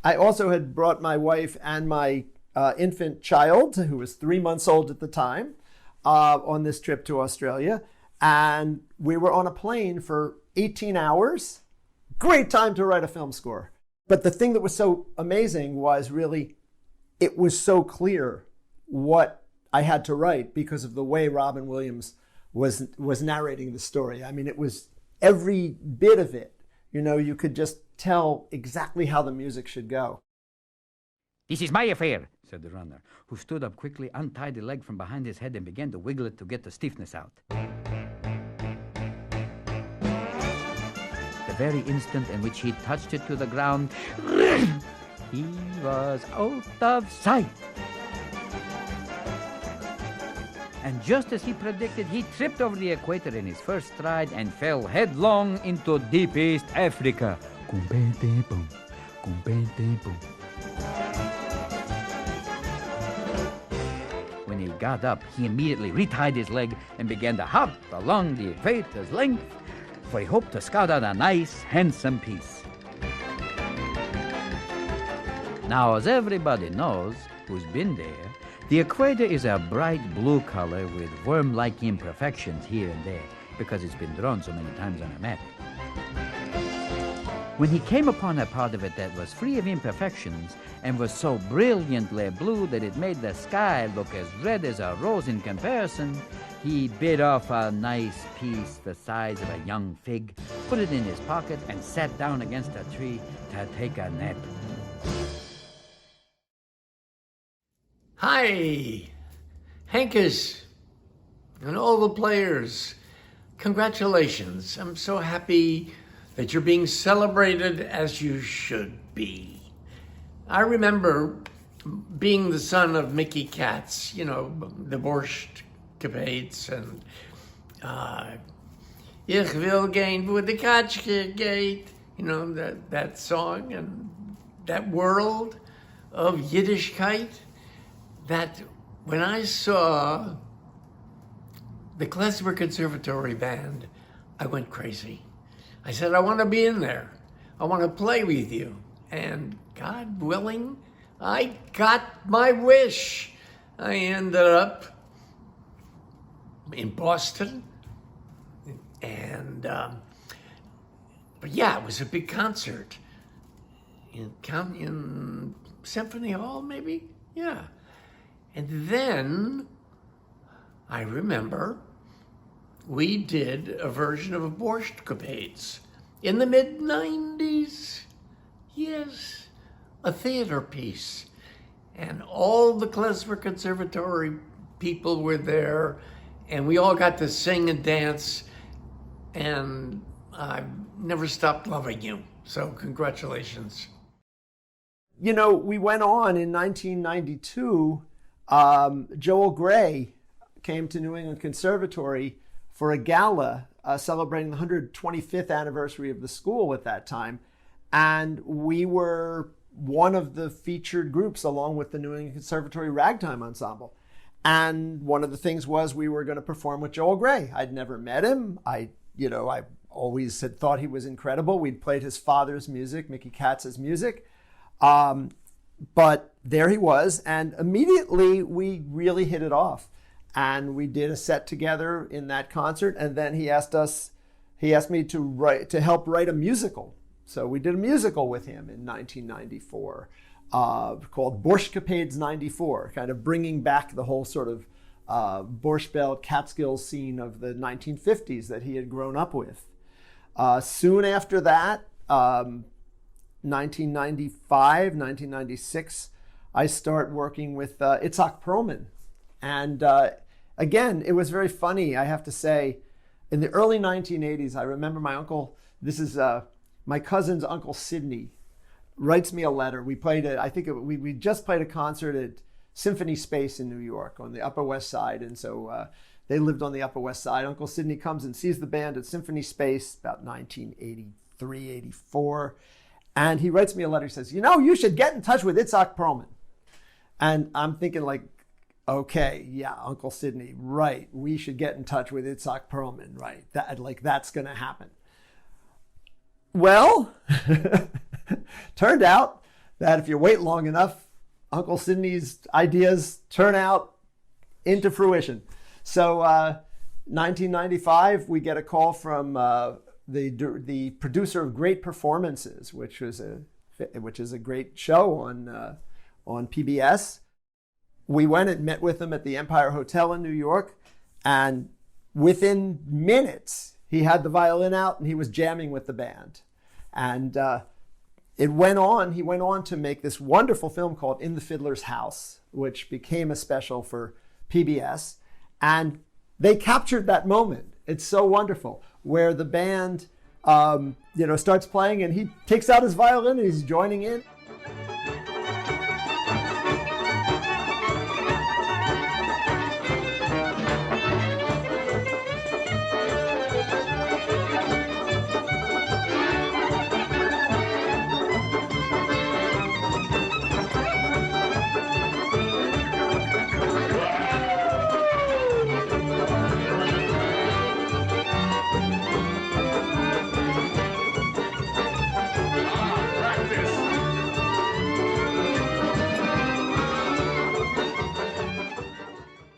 I also had brought my wife and my infant child, who was 3 months old at the time, on this trip to Australia. And we were on a plane for 18 hours. Great time to write a film score. But the thing that was so amazing was really, it was so clear what I had to write because of the way Robin Williams was narrating the story. I mean, it was every bit of it. You know, you could just tell exactly how the music should go. This is my affair, said the runner, who stood up quickly, untied the leg from behind his head, and began to wiggle it to get the stiffness out. The very instant in which he touched it to the ground, he was out of sight. And just as he predicted, he tripped over the equator in his first stride and fell headlong into deep East Africa. When he got up, he immediately retied his leg and began to hop along the equator's length, for he hoped to scout out a nice, handsome piece. Now, as everybody knows who's been there, the equator is a bright blue color with worm-like imperfections here and there, because it's been drawn so many times on a map. When he came upon a part of it that was free of imperfections and was so brilliantly blue that it made the sky look as red as a rose in comparison, he bit off a nice piece the size of a young fig, put it in his pocket, and sat down against a tree to take a nap. Hi, Hankus, and all the players. Congratulations. I'm so happy that you're being celebrated as you should be. I remember being the son of Mickey Katz, you know, the Borscht Gebets, and Ich will gehen, wo die Katschke geht, you know, that song and that world of Yiddishkeit. that when I saw the Klezmer Conservatory Band, I went crazy. I said, I want to be in there. I want to play with you. And God willing, I got my wish. I ended up in Boston. And, but yeah, it was a big concert in Symphony Hall, maybe? Yeah. And then I remember we did a version of Borscht in the mid-90s. Yes, a theater piece. And all the Klezmer Conservatory people were there, and we all got to sing and dance, and I've never stopped loving you. So congratulations. You know, we went on in 1992. Joel Gray came to New England Conservatory for a gala celebrating the 125th anniversary of the school at that time. And we were one of the featured groups along with the New England Conservatory Ragtime Ensemble. And one of the things was we were going to perform with Joel Gray. I'd never met him. I always had thought he was incredible. We'd played his father's music, Mickey Katz's music. But there he was, and immediately we really hit it off. And we did a set together in that concert, and then he asked me to help write a musical. So we did a musical with him in 1994 called Borscht 94, kind of bringing back the whole sort of Borscht Belt Catskills scene of the 1950s that he had grown up with. Soon after that, 1995, 1996, I start working with Itzhak Perlman. And again, it was very funny, I have to say. In the early 1980s, I remember my uncle, this is my cousin's Uncle Sidney, writes me a letter. We just played a concert at Symphony Space in New York on the Upper West Side. And so they lived on the Upper West Side. Uncle Sidney comes and sees the band at Symphony Space about 1983, 84. And he writes me a letter. He says, you should get in touch with Itzhak Perlman. And I'm thinking like, okay, yeah, Uncle Sidney, right. We should get in touch with Itzhak Perlman, right. That's going to happen. Well, turned out that if you wait long enough, Uncle Sidney's ideas turn out into fruition. So 1995, we get a call from the producer of Great Performances, which is a great show on PBS. We went and met with him at the Empire Hotel in New York, and within minutes, he had the violin out and he was jamming with the band. And he went on to make this wonderful film called In the Fiddler's House, which became a special for PBS. And they captured that moment. It's so wonderful, where the band starts playing and he takes out his violin and he's joining in.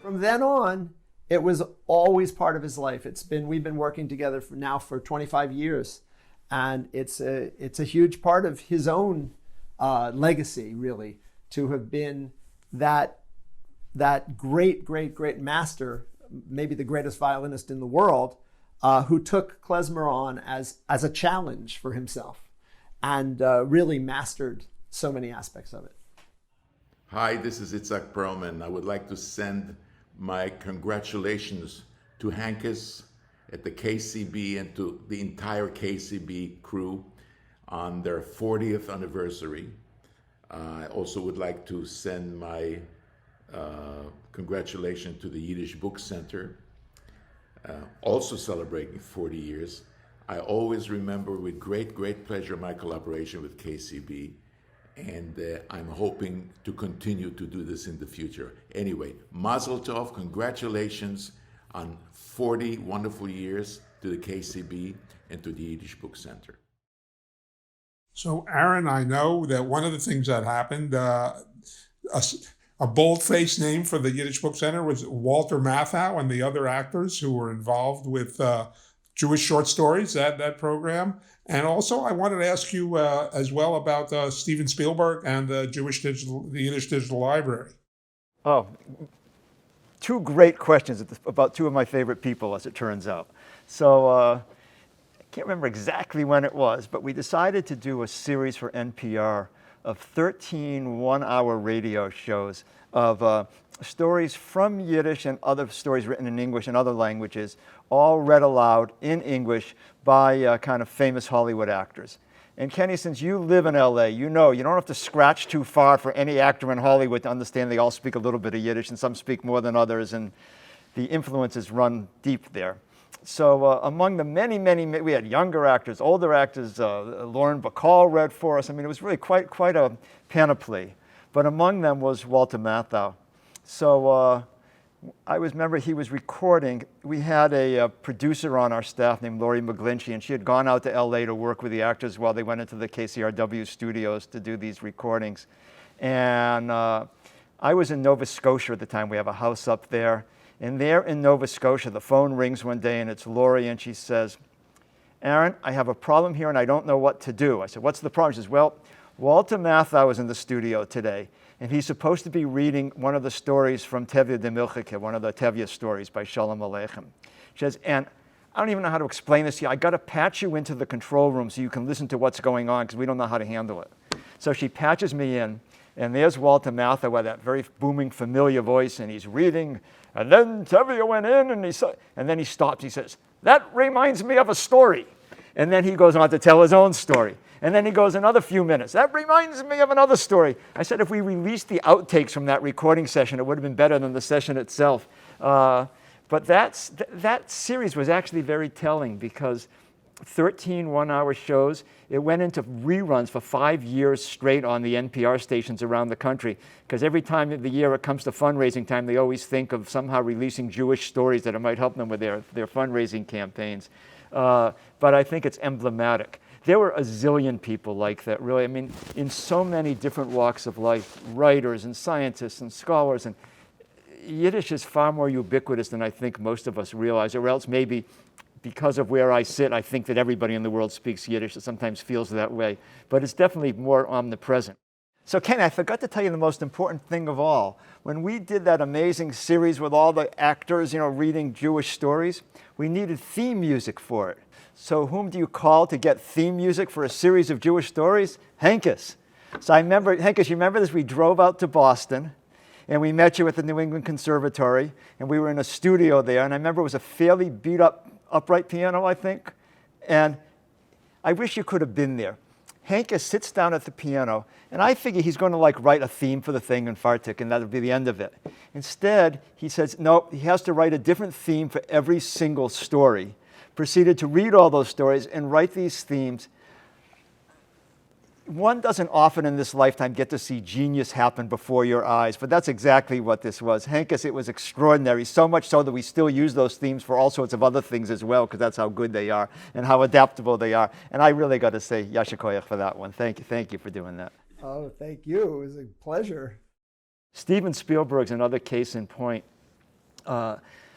From then on, it was always part of his life. We've been working together for 25 years, and it's a huge part of his own legacy, really, to have been that great master, maybe the greatest violinist in the world, who took klezmer on as a challenge for himself, and really mastered so many aspects of it. Hi, this is Itzhak Perlman. I would like to send my congratulations to Hankus at the KCB and to the entire KCB crew on their 40th anniversary. I also would like to send my congratulations to the Yiddish Book Center, also celebrating 40 years. I always remember with great pleasure my collaboration with KCB, and I'm hoping to continue to do this in the future. Anyway, Mazel Tov, congratulations on 40 wonderful years to the KCB and to the Yiddish Book Center. So, Aaron, I know that one of the things that happened, a bold-faced name for the Yiddish Book Center was Walter Matthau and the other actors who were involved with Jewish short stories, that program. And also, I wanted to ask you as well about Steven Spielberg and the Yiddish Digital Library. Oh, two great questions about two of my favorite people, as it turns out. So I can't remember exactly when it was, but we decided to do a series for NPR of 13 one-hour radio shows of stories from Yiddish and other stories written in English and other languages, all read aloud in English by kind of famous Hollywood actors. And Kenny, since you live in LA, you know you don't have to scratch too far for any actor in Hollywood to understand they all speak a little bit of Yiddish, and some speak more than others, and the influences run deep there. So among the many, we had younger actors, older actors. Lauren Bacall read for us. I mean, it was really quite a panoply. But among them was Walter Matthau. So I remember he was recording. We had a producer on our staff named Lori McGlinchey, and she had gone out to LA to work with the actors while they went into the KCRW studios to do these recordings. And I was in Nova Scotia at the time. We have a house up there. And there in Nova Scotia, the phone rings one day, and it's Lori, and she says, "Aaron, I have a problem here, and I don't know what to do." I said, "What's the problem?" She says, "Well, Walter Matthau is in the studio today, and he's supposed to be reading one of the stories from Tevye de Milchike, one of the Tevye stories by Shalom Aleichem." She says, "And I don't even know how to explain this to you. I got to patch you into the control room so you can listen to what's going on, because we don't know how to handle it." So she patches me in, and there's Walter Matthau with that very booming, familiar voice, and he's reading. And then Tevye went in, and then he stops. He says, "That reminds me of a story." And then he goes on to tell his own story. And then he goes another few minutes. "That reminds me of another story." I said, if we released the outtakes from that recording session, it would have been better than the session itself. But that series was actually very telling, because 13 one-hour shows. It went into reruns for 5 years straight on the NPR stations around the country, because every time of the year it comes to fundraising time, they always think of somehow releasing Jewish stories that it might help them with their fundraising campaigns. But I think it's emblematic. There were a zillion people like that, really. I mean, in so many different walks of life, writers and scientists and scholars. And Yiddish is far more ubiquitous than I think most of us realize, or else maybe because of where I sit, I think that everybody in the world speaks Yiddish. It sometimes feels that way, but it's definitely more omnipresent. So Kenny, I forgot to tell you the most important thing of all. When we did that amazing series with all the actors, reading Jewish stories, we needed theme music for it. So whom do you call to get theme music for a series of Jewish stories? Hankus. So I remember, Hankus, you remember this? We drove out to Boston, and we met you at the New England Conservatory, and we were in a studio there, and I remember it was a fairly beat-up upright piano, I think, and I wish you could have been there. Hankus sits down at the piano, and I figure he's going to write a theme for the thing in Fartik, and that'll be the end of it. Instead, he says, no, he has to write a different theme for every single story. Proceeded to read all those stories and write these themes. One doesn't often in this lifetime get to see genius happen before your eyes, but that's exactly what this was. Hankus, it was extraordinary, so much so that we still use those themes for all sorts of other things as well, because that's how good they are and how adaptable they are. And I really got to say, Yasher Koyach for that one. Thank you for doing that. Oh, thank you. It was a pleasure. Steven Spielberg's another case in point.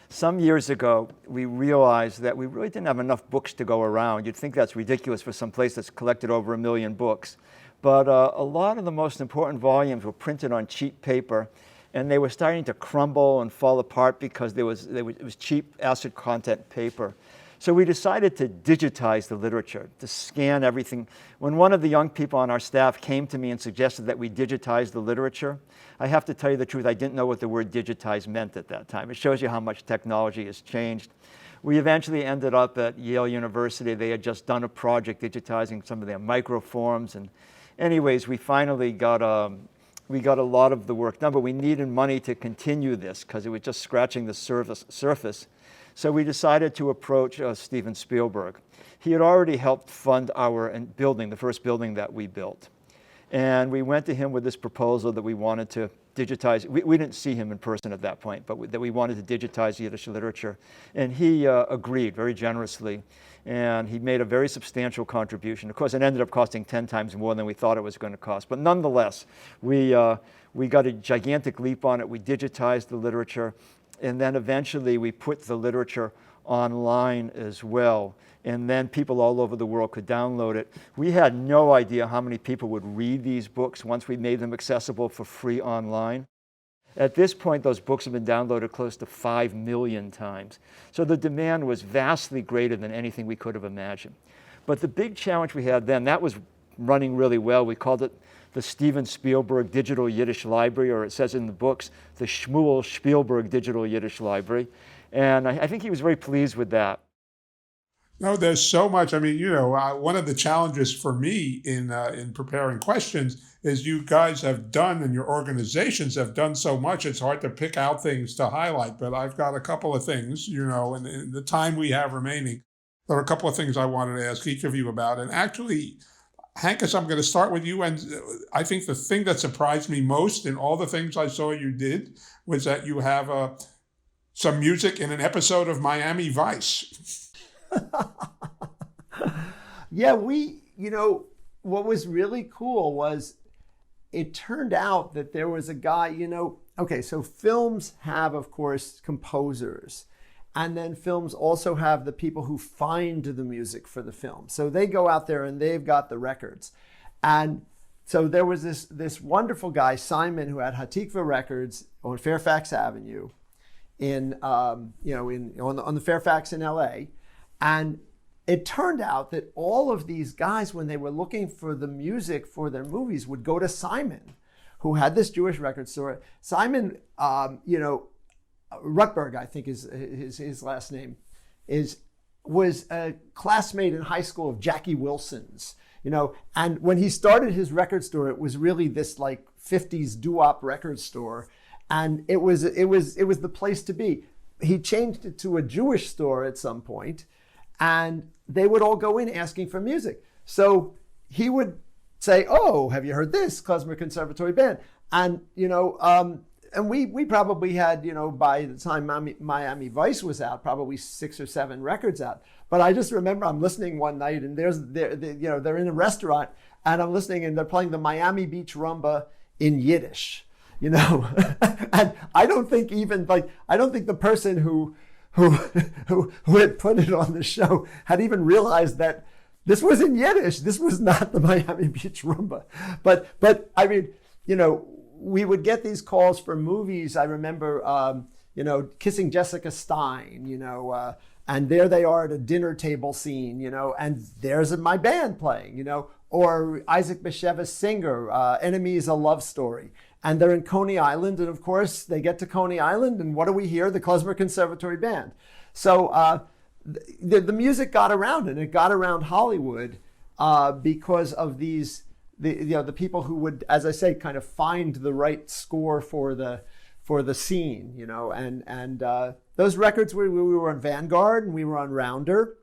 Some years ago, we realized that we really didn't have enough books to go around. You'd think that's ridiculous for some place that's collected over 1 million books. But a lot of the most important volumes were printed on cheap paper, and they were starting to crumble and fall apart because it was cheap acid content paper. So we decided to digitize the literature, to scan everything. When one of the young people on our staff came to me and suggested that we digitize the literature, I have to tell you the truth, I didn't know what the word digitize meant at that time. It shows you how much technology has changed. We eventually ended up at Yale University. They had just done a project digitizing some of their microforms. And anyways, we finally got a lot of the work done, but we needed money to continue this because it was just scratching the surface. So we decided to approach Steven Spielberg. He had already helped fund our building, the first building that we built. And we went to him with this proposal that we wanted to digitize. We didn't see him in person at that point, but that we wanted to digitize Yiddish literature. And he agreed very generously. And he made a very substantial contribution. Of course, it ended up costing 10 times more than we thought it was going to cost. But nonetheless, we got a gigantic leap on it. We digitized the literature. And then eventually we put the literature online as well. And then people all over the world could download it. We had no idea how many people would read these books once we made them accessible for free online. At this point, those books have been downloaded close to 5 million times. So the demand was vastly greater than anything we could have imagined. But the big challenge we had then, that was running really well. We called it the Steven Spielberg Digital Yiddish Library, or it says in the books, the Shmuel Spielberg Digital Yiddish Library. And I think he was very pleased with that. No, there's so much. I mean, one of the challenges for me in preparing questions is you guys have done, and your organizations have done so much, it's hard to pick out things to highlight. But I've got a couple of things, in the time we have remaining. There are a couple of things I wanted to ask each of you about. And actually, Hankus, I'm going to start with you. And I think the thing that surprised me most in all the things I saw you did was that you have some music in an episode of Miami Vice. Yeah, what was really cool was it turned out that there was a guy, okay, so films have, of course, composers. And then films also have the people who find the music for the film. So they go out there and they've got the records. And so there was this wonderful guy, Simon, who had Hatikva Records on Fairfax Avenue on the Fairfax in LA. And it turned out that all of these guys, when they were looking for the music for their movies, would go to Simon, who had this Jewish record store. Simon, Rutberg, I think is his last name, was a classmate in high school of Jackie Wilson's, and when he started his record store, it was really this like 50s doo-wop record store, and it was the place to be. He changed it to a Jewish store at some point, and they would all go in asking for music. So he would say, "Oh, have you heard this Klezmer Conservatory Band?" And and we probably had, by the time Miami Vice was out, probably 6 or 7 records out. But I just remember I'm listening one night, and they're in a restaurant, and I'm listening, and they're playing the Miami Beach Rumba in Yiddish, and I don't think the person who had put it on the show had even realized that this was in Yiddish. This was not the Miami Beach Rumba. But I mean, we would get these calls for movies. I remember, Kissing Jessica Stein, and there they are at a dinner table scene, and there's my band playing, or Isaac Bashevis Singer, Enemy is a Love Story. And they're in Coney Island, and of course they get to Coney Island, and what do we hear? The Klezmer Conservatory Band. So the music got around, and it got around Hollywood because of the people who would, as I say, kind of find the right score for the scene, and those records we were on Vanguard, and we were on Rounder,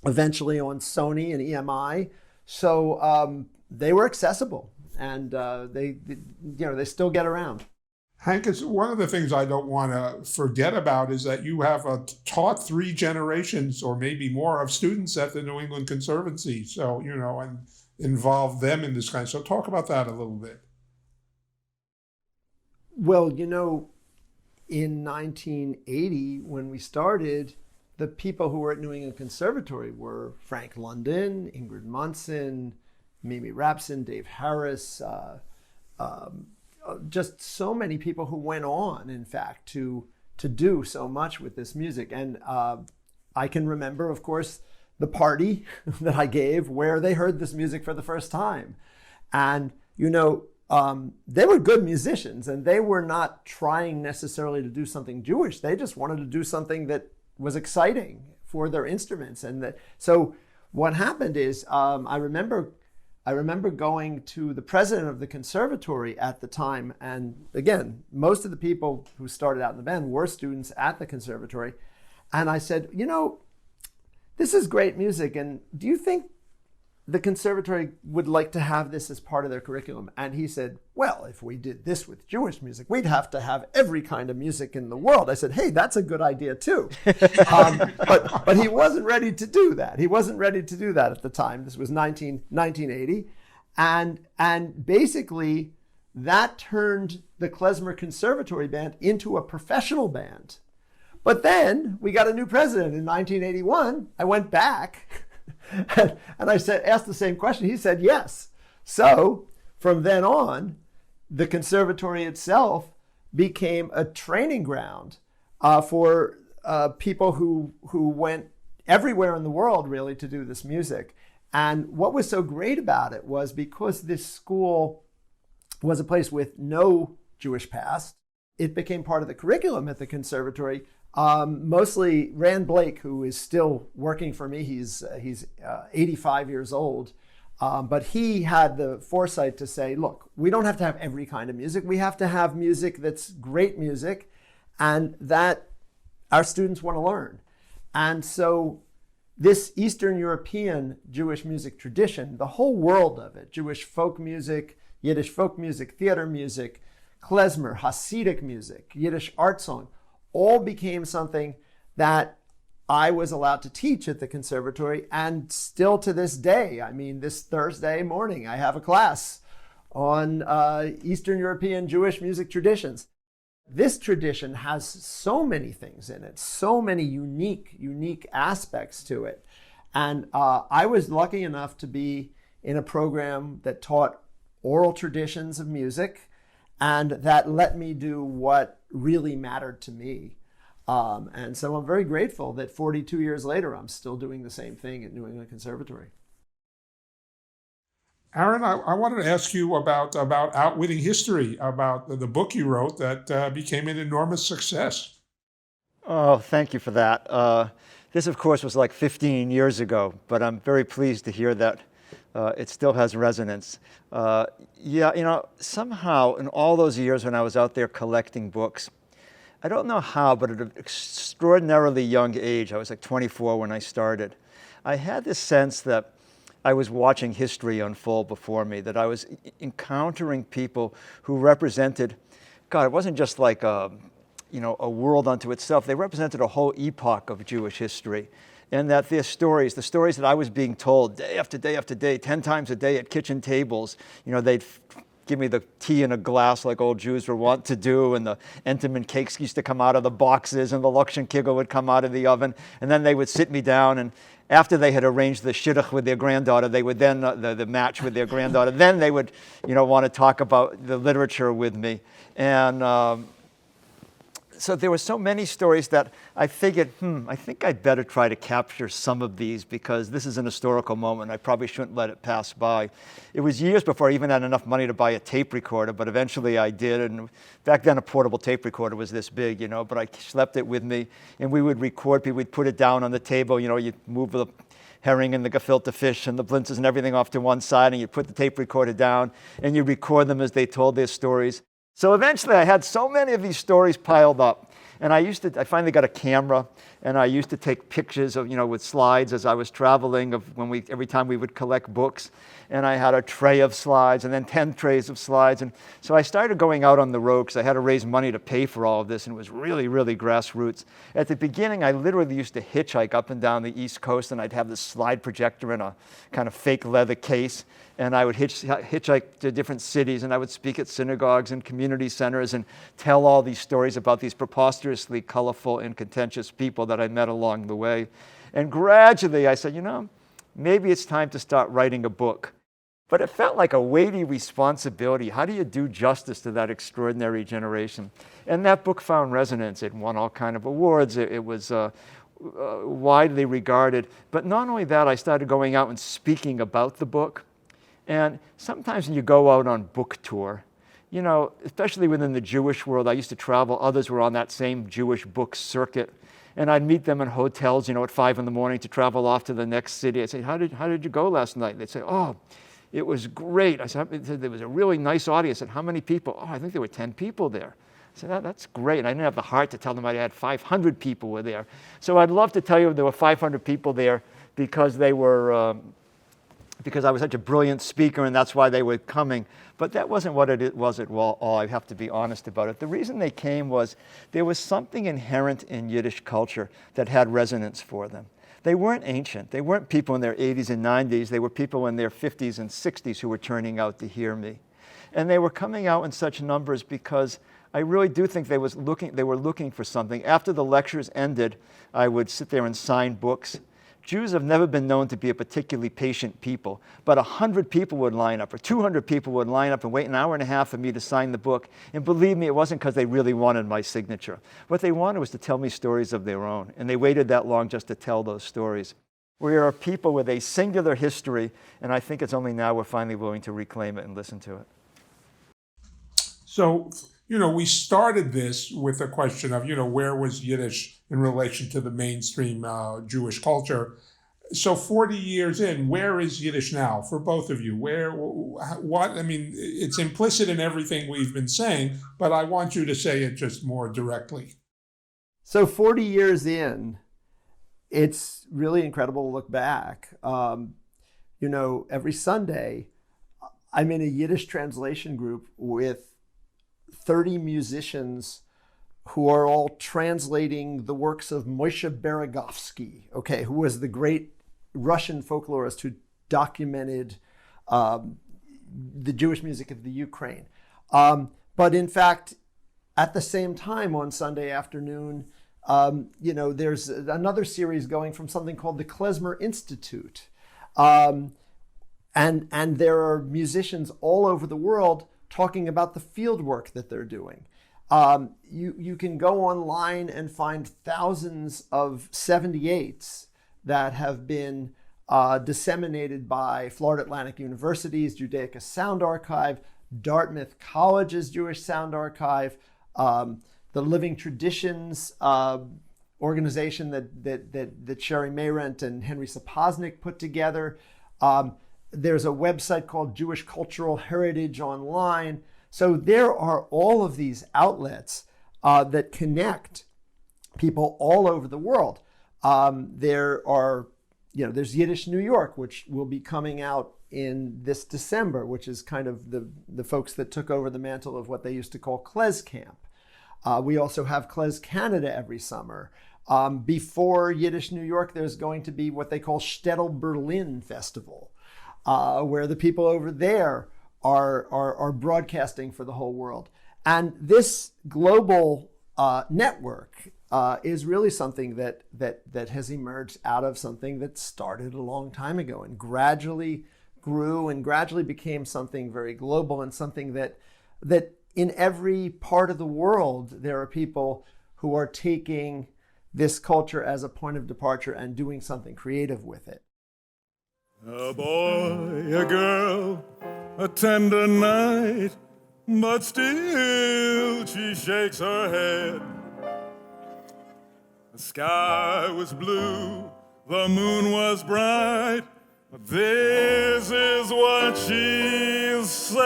eventually on Sony and EMI, so they were accessible, and they still get around. Hankus, one of the things I don't want to forget about is that you have taught 3 generations or maybe more of students at the New England Conservancy. So, and involve them in this kind. So talk about that a little bit. Well, in 1980, when we started, the people who were at New England Conservatory were Frank London, Ingrid Munson, Mimi Rapson, Dave Harris, just so many people who went on, in fact, to do so much with this music. And I can remember, of course, the party that I gave where they heard this music for the first time. And, they were good musicians, and they were not trying necessarily to do something Jewish. They just wanted to do something that was exciting for their instruments. So what happened is I remember going to the president of the conservatory at the time. And again, most of the people who started out in the band were students at the conservatory. And I said, this is great music. And do you think the conservatory would like to have this as part of their curriculum. And he said, well, if we did this with Jewish music, we'd have to have every kind of music in the world. I said, hey, that's a good idea too. But he wasn't ready to do that. He wasn't ready to do that at the time. This was 1980. And basically, that turned the Klezmer Conservatory Band into a professional band. But then we got a new president in 1981. I went back and I asked the same question. He said yes. So from then on, the conservatory itself became a training ground for people who went everywhere in the world, really, to do this music. And what was so great about it was because this school was a place with no Jewish past, it became part of the curriculum at the conservatory. Mostly Rand Blake, who is still working for me, he's 85 years old, but he had the foresight to say, look, we don't have to have every kind of music. We have to have music that's great music and that our students want to learn. And so this Eastern European Jewish music tradition, the whole world of it, Jewish folk music, Yiddish folk music, theater music, klezmer, Hasidic music, Yiddish art song, all became something that I was allowed to teach at the conservatory, and still to this day, I mean, this Thursday morning, I have a class on Eastern European Jewish music traditions. This tradition has so many things in it, so many unique aspects to it. And I was lucky enough to be in a program that taught oral traditions of music, and that let me do what really mattered to me. And so I'm very grateful that 42 years later, I'm still doing the same thing at New England Conservatory. Aaron, I wanted to ask you about Outwitting History, about the book you wrote that became an enormous success. Oh, thank you for that. This, of course, was like 15 years ago, but I'm very pleased to hear that it still has resonance. Somehow in all those years when I was out there collecting books, I don't know how, but at an extraordinarily young age, I was like 24 when I started, I had this sense that I was watching history unfold before me, that I was encountering people who represented, God, it wasn't just like a world unto itself. They represented a whole epoch of Jewish history. And that their stories, the stories that I was being told day after day after day, 10 times a day at kitchen tables, they'd give me the tea in a glass like old Jews were wont to do, and the Entenmann cakes used to come out of the boxes, and the Luxenkigel would come out of the oven, and then they would sit me down, and after they had arranged the shidduch with their granddaughter, they would then, the match with their granddaughter, then they would, want to talk about the literature with me. And so there were so many stories that I figured, I think I'd better try to capture some of these because this is an historical moment. I probably shouldn't let it pass by. It was years before I even had enough money to buy a tape recorder, but eventually I did. And back then a portable tape recorder was this big, but I schlepped it with me and we would record people. We'd put it down on the table, you'd move the herring and the gefilte fish and the blintzes and everything off to one side, and you'd put the tape recorder down and you'd record them as they told their stories. So eventually I had so many of these stories piled up, and I finally got a camera, and I used to take pictures of, with slides as I was traveling of every time we would collect books, and I had a tray of slides and then 10 trays of slides. And so I started going out on the road because I had to raise money to pay for all of this, and it was really, really grassroots. At the beginning, I literally used to hitchhike up and down the East Coast, and I'd have this slide projector in a kind of fake leather case, and I would hitchhike to different cities, and I would speak at synagogues and community centers and tell all these stories about these preposterously colorful and contentious people that I met along the way. And gradually I said, maybe it's time to start writing a book. But it felt like a weighty responsibility. How do you do justice to that extraordinary generation? And that book found resonance. It won all kinds of awards. It was widely regarded. But not only that, I started going out and speaking about the book. And sometimes when you go out on book tour, especially within the Jewish world, I used to travel, others were on that same Jewish book circuit, and I'd meet them in hotels, at 5 a.m. to travel off to the next city. I'd say, how did you go last night? They'd say, oh, it was great. I said, there was a really nice audience. I said, how many people? Oh, I think there were 10 people there. I said, that's great. And I didn't have the heart to tell them I had 500 people were there. So I'd love to tell you there were 500 people there because they were because I was such a brilliant speaker and that's why they were coming. But that wasn't what it was at all. I have to be honest about it. The reason they came was there was something inherent in Yiddish culture that had resonance for them. They weren't ancient. They weren't people in their 80s and 90s. They were people in their 50s and 60s who were turning out to hear me. And they were coming out in such numbers because I really do think they were looking for something. After the lectures ended, I would sit there and sign books. Jews have never been known to be a particularly patient people, but 100 people would line up, or 200 people would line up and wait an hour and a half for me to sign the book. And believe me, it wasn't because they really wanted my signature. What they wanted was to tell me stories of their own, and they waited that long just to tell those stories. We are a people with a singular history, and I think it's only now we're finally willing to reclaim it and listen to it. So, we started this with a question of, where was Yiddish in relation to the mainstream Jewish culture? So 40 years in, where is Yiddish now for both of you? It's implicit in everything we've been saying, but I want you to say it just more directly. So 40 years in, it's really incredible to look back. Every Sunday, I'm in a Yiddish translation group with 30 musicians who are all translating the works of Moshe Beregovsky, who was the great Russian folklorist who documented the Jewish music of the Ukraine. But in fact, at the same time on Sunday afternoon, there's another series going from something called the Klezmer Institute. And there are musicians all over the world talking about the field work that they're doing. You can go online and find thousands of 78s that have been disseminated by Florida Atlantic University's Judaica Sound Archive, Dartmouth College's Jewish Sound Archive, the Living Traditions organization that Sherry Mayrent and Henry Sapoznik put together. There's a website called Jewish Cultural Heritage Online. So there are all of these outlets that connect people all over the world. There's Yiddish New York, which will be coming out in this December, which is kind of the folks that took over the mantle of what they used to call Klez Camp. We also have Klez Canada every summer. Before Yiddish New York, there's going to be what they call Shtetl Berlin Festival, where the people over there are broadcasting for the whole world. And this global network is really something that has emerged out of something that started a long time ago and gradually grew and gradually became something very global, and something that in every part of the world there are people who are taking this culture as a point of departure and doing something creative with it. A boy, a girl, a tender night, but still she shakes her head. The sky was blue, the moon was bright, but this is what she said.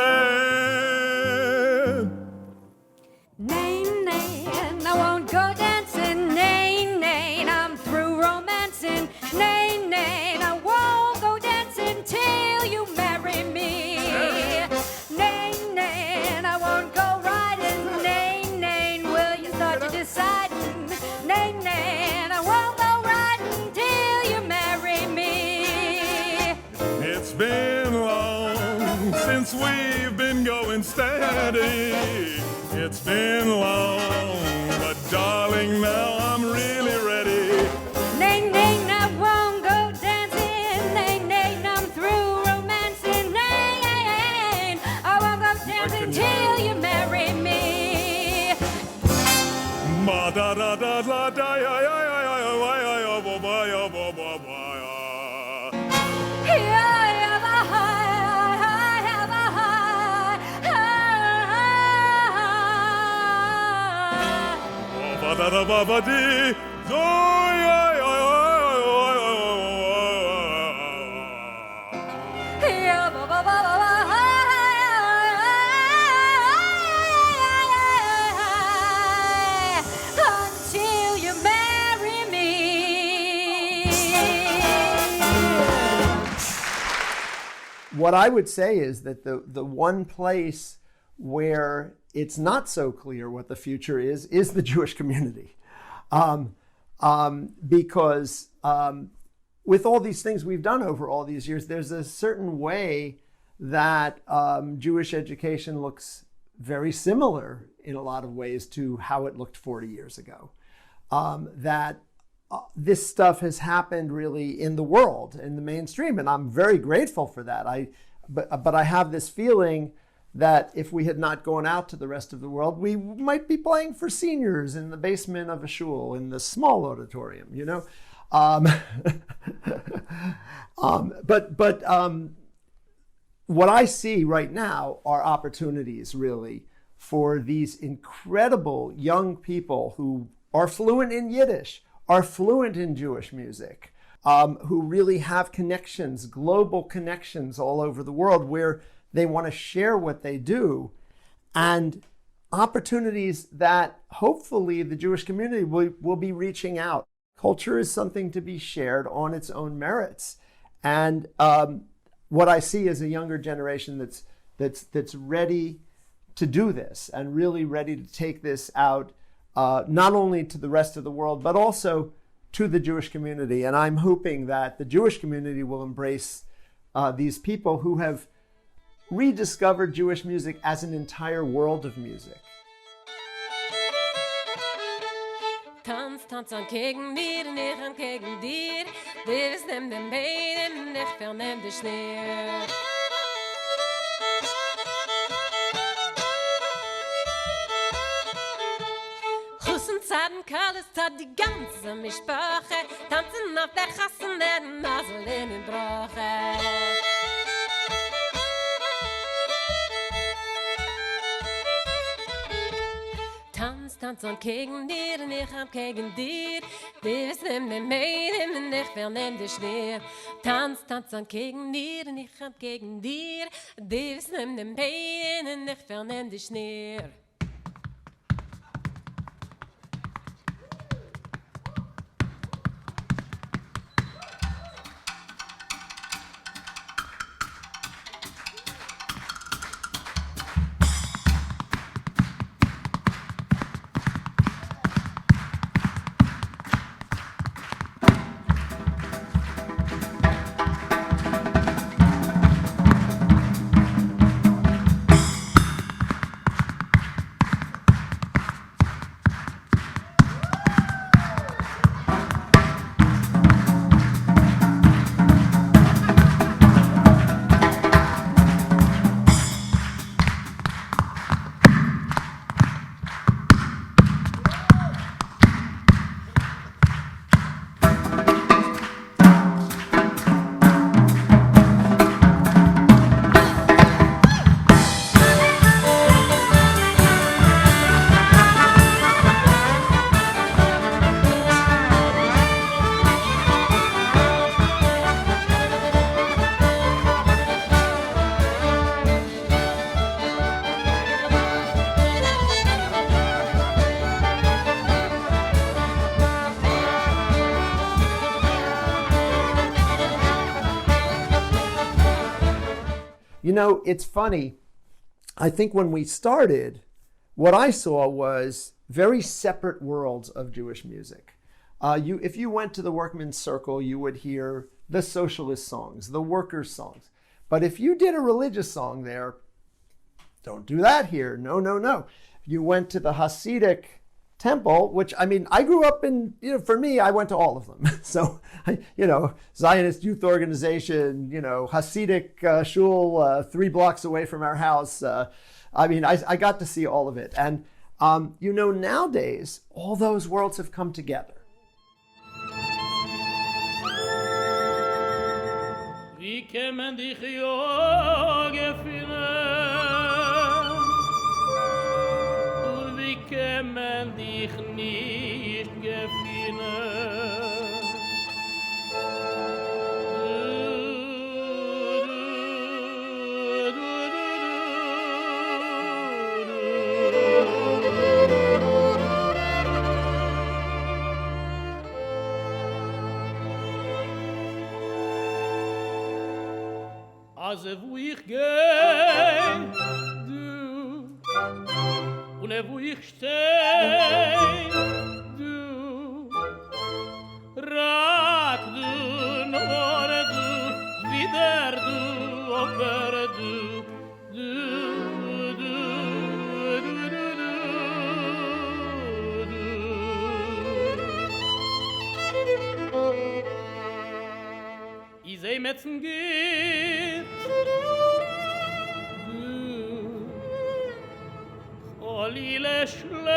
Nay, nay, I won't go dancing. Nay, nay, I'm through romancing. Nay, nay, I won't go dancing till you marry me. Nay, nay, I won't go riding. Nay, nay, will you start to decide? Nay, nay, I won't go riding till you marry me. It's been long since we've been going steady. It's been long, but darling, now I'm really ready. Nay, nay, I won't go dancing. Nay, nay, I'm through romancing. Nay, I won't go dancing till you marry me. Ma da da da da da ya ya ya ya ya ya ya ba ba ya ba ba ba ya. Ba da da ba ba dee, do ya ya ya until you marry me. what I would say is that the one place where it's not so clear what the future is the Jewish community. Because with all these things we've done over all these years, there's a certain way that Jewish education looks very similar in a lot of ways to how it looked 40 years ago. This stuff has happened really in the world, in the mainstream, and I'm very grateful for that. But I have this feeling that if we had not gone out to the rest of the world, we might be playing for seniors in the basement of a shul, in the small auditorium, you know? What I see right now are opportunities, really, for these incredible young people who are fluent in Yiddish, are fluent in Jewish music, who really have connections, global connections all over the world where they want to share what they do, and opportunities that hopefully the Jewish community will be reaching out. Culture is something to be shared on its own merits. And what I see is a younger generation that's ready to do this and really ready to take this out, not only to the rest of the world, but also to the Jewish community. And I'm hoping that the Jewish community will embrace these people who have rediscovered Jewish music as an entire world of music. Tanz, tanz an gegen mir, ich an gegen dir. Des nimm den Beinen, ich vernehm dich näher. Hussen, Zaden, Kalles, tat die ganze Mischproche. Tanzen auf der Gassen, der Masel in den Broche. Tanz an gegen dir, und ich hab gegen dir. Des nimm den Beinen, und ich vernehm dich näher. Tanz, tanz an gegen dir, und ich hab gegen dir. Des nimm den Beinen, und ich vernehm dich näher. You know, it's funny. I think when we started, what I saw was very separate worlds of Jewish music. If you went to the workman's circle, you would hear the socialist songs, the workers' songs. But if you did a religious song there, don't do that here. No, no, no. You went to the Hasidic temple, which, I mean, I grew up in, for me, I went to all of them. So, Zionist Youth Organization, Hasidic shul 3 blocks away from our house. I got to see all of it. And, nowadays, all those worlds have come together. Wie kämen dich gefühlen und wie kämen dich nicht gefühlen. As if we ohne wo ich steh. Du, rak du, nur du, wieder du, aber du, du, du, du, du, du. I seh metzen geht, Olile schlecht,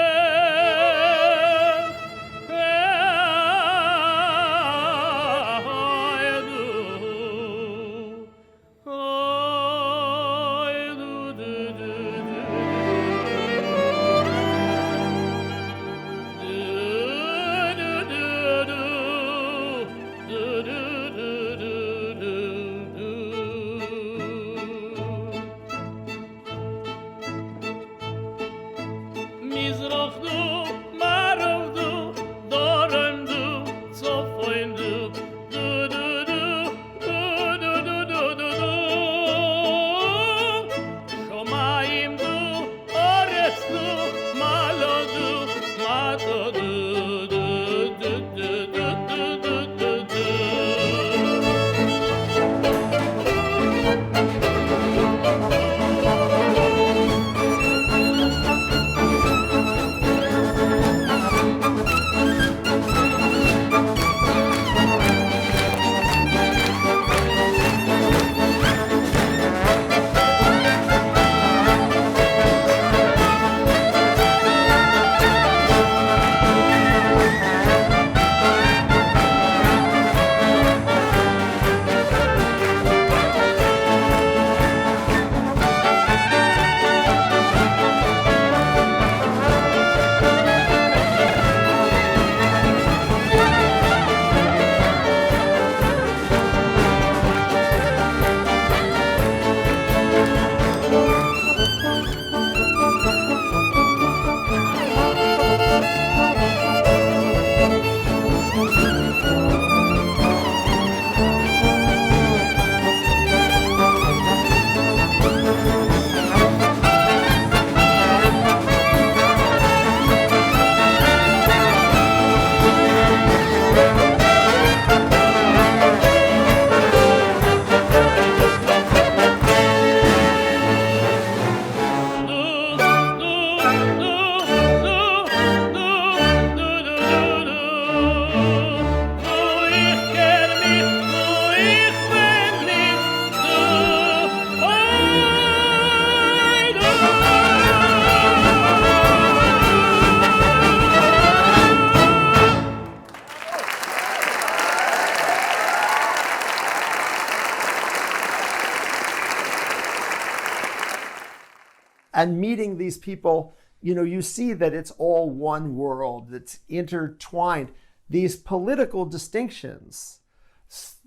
And meeting these people, you see that it's all one world that's intertwined. These political distinctions,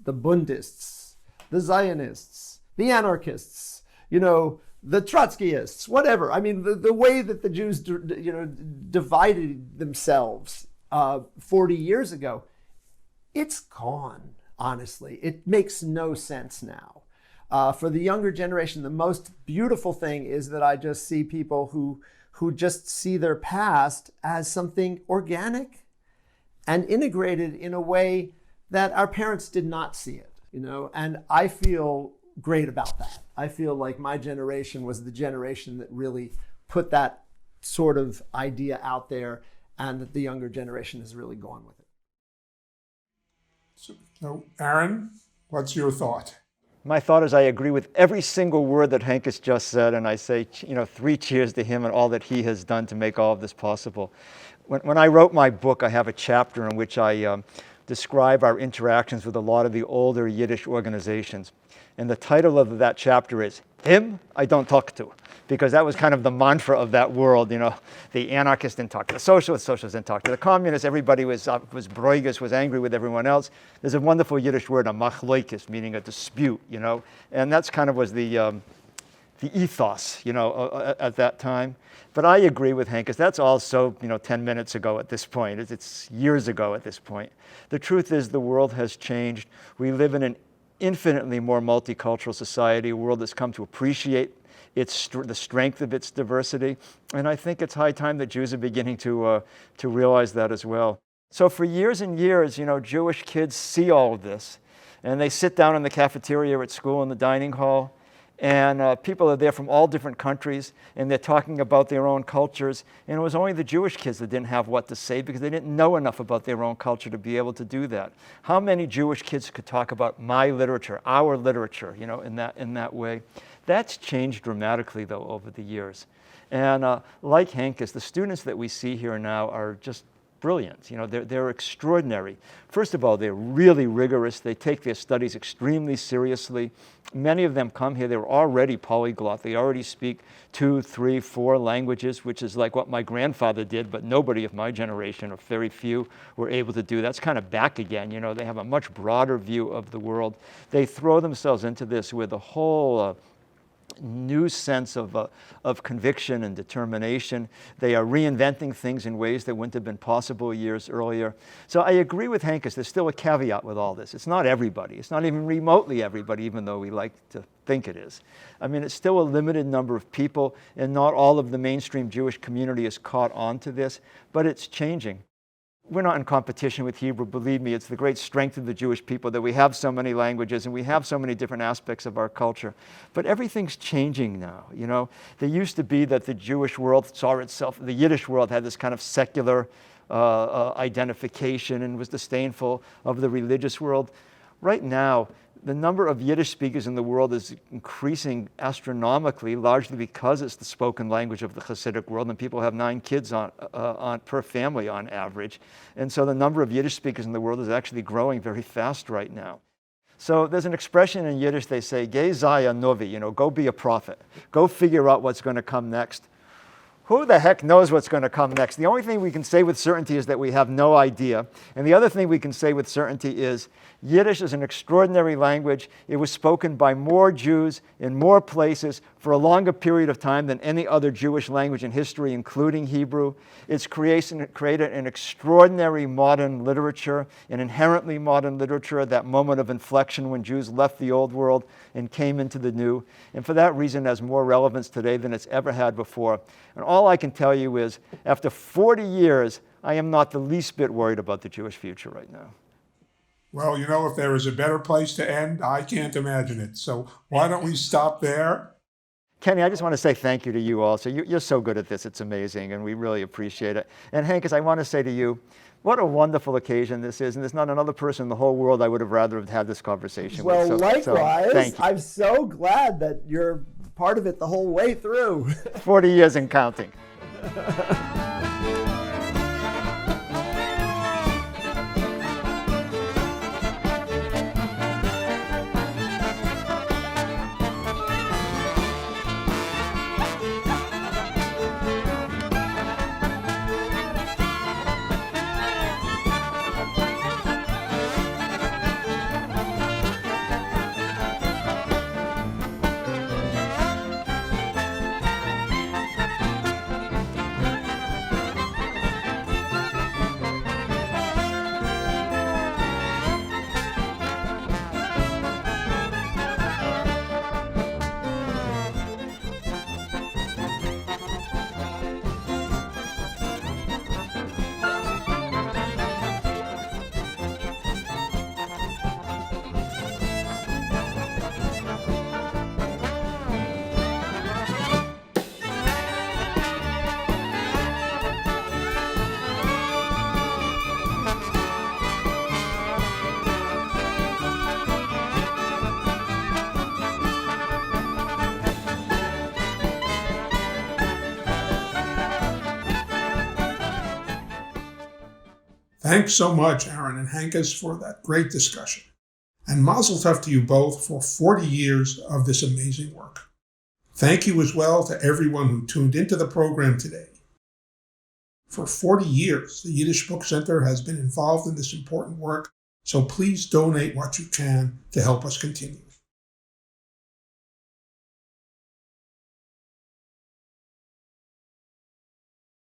the Bundists, the Zionists, the anarchists, the Trotskyists, whatever. I mean, the way that the Jews, divided themselves 40 years ago, it's gone, honestly. It makes no sense now. For the younger generation, the most beautiful thing is that I just see people who just see their past as something organic and integrated in a way that our parents did not see it, and I feel great about that. I feel like my generation was the generation that really put that sort of idea out there, and that the younger generation has really gone with it. So, Aaron, what's your thought? My thought is I agree with every single word that Hankus just said, and I say, 3 cheers to him and all that he has done to make all of this possible. When I wrote my book, I have a chapter in which I describe our interactions with a lot of the older Yiddish organizations. And the title of that chapter is, Him I Don't Talk To, because that was kind of the mantra of that world. The anarchists didn't talk to the socialists didn't talk to the communists, everybody was broigus, was angry with everyone else. There's a wonderful Yiddish word, a machloikis, meaning a dispute, and that's kind of was the ethos, at that time. But I agree with Hankus, that's also, 10 minutes ago at this point. It's years ago at this point. The truth is the world has changed. We live in an infinitely more multicultural society, a world that's come to appreciate the strength of its diversity. And I think it's high time that Jews are beginning to realize that as well. So for years and years, Jewish kids see all of this, and they sit down in the cafeteria at school in the dining hall, and people are there from all different countries, and they're talking about their own cultures. And it was only the Jewish kids that didn't have what to say because they didn't know enough about their own culture to be able to do that. How many Jewish kids could talk about my literature, our literature, in that way? That's changed dramatically, though, over the years. And like Hankus, the students that we see here now are just brilliant. They're extraordinary. First of all, they're really rigorous. They take their studies extremely seriously. Many of them come here, they're already polyglot. They already speak 2, 3, 4 languages, which is like what my grandfather did, but nobody of my generation, or very few, were able to do. That's kind of back again. They have a much broader view of the world. They throw themselves into this with a whole new sense of conviction and determination. They are reinventing things in ways that wouldn't have been possible years earlier. So I agree with Hankus, there's still a caveat with all this. It's not everybody. It's not even remotely everybody, even though we like to think it is. I mean, it's still a limited number of people, and not all of the mainstream Jewish community is caught on to this, but it's changing. We're not in competition with Hebrew. Believe me, it's the great strength of the Jewish people that we have so many languages and we have so many different aspects of our culture. But everything's changing now. There used to be that the Jewish world saw itself, the Yiddish world had this kind of secular identification and was disdainful of the religious world. Right now, the number of Yiddish speakers in the world is increasing astronomically, largely because it's the spoken language of the Hasidic world, and people have 9 kids per family on average. And so the number of Yiddish speakers in the world is actually growing very fast right now. So there's an expression in Yiddish, they say, Geh sei a Novi, go be a prophet. Go figure out what's going to come next. Who the heck knows what's going to come next? The only thing we can say with certainty is that we have no idea. And the other thing we can say with certainty is Yiddish is an extraordinary language. It was spoken by more Jews in more places for a longer period of time than any other Jewish language in history, including Hebrew. It's created an extraordinary modern literature, an inherently modern literature, that moment of inflection when Jews left the old world and came into the new. And for that reason, it has more relevance today than it's ever had before. And all I can tell you is, after 40 years, I am not the least bit worried about the Jewish future right now. Well, if there is a better place to end, I can't imagine it. So why don't we stop there? Kenny, I just want to say thank you to you also. You're so good at this. It's amazing, and we really appreciate it. And Hankus, I want to say to you, what a wonderful occasion this is, and there's not another person in the whole world I would have rather have had this conversation with. Well, likewise. Thank you. I'm so glad that you're part of it the whole way through. 40 years and counting. Thanks so much, Aaron and Hankus, for that great discussion. And mazel tov to you both for 40 years of this amazing work. Thank you as well to everyone who tuned into the program today. For 40 years, the Yiddish Book Center has been involved in this important work, so please donate what you can to help us continue.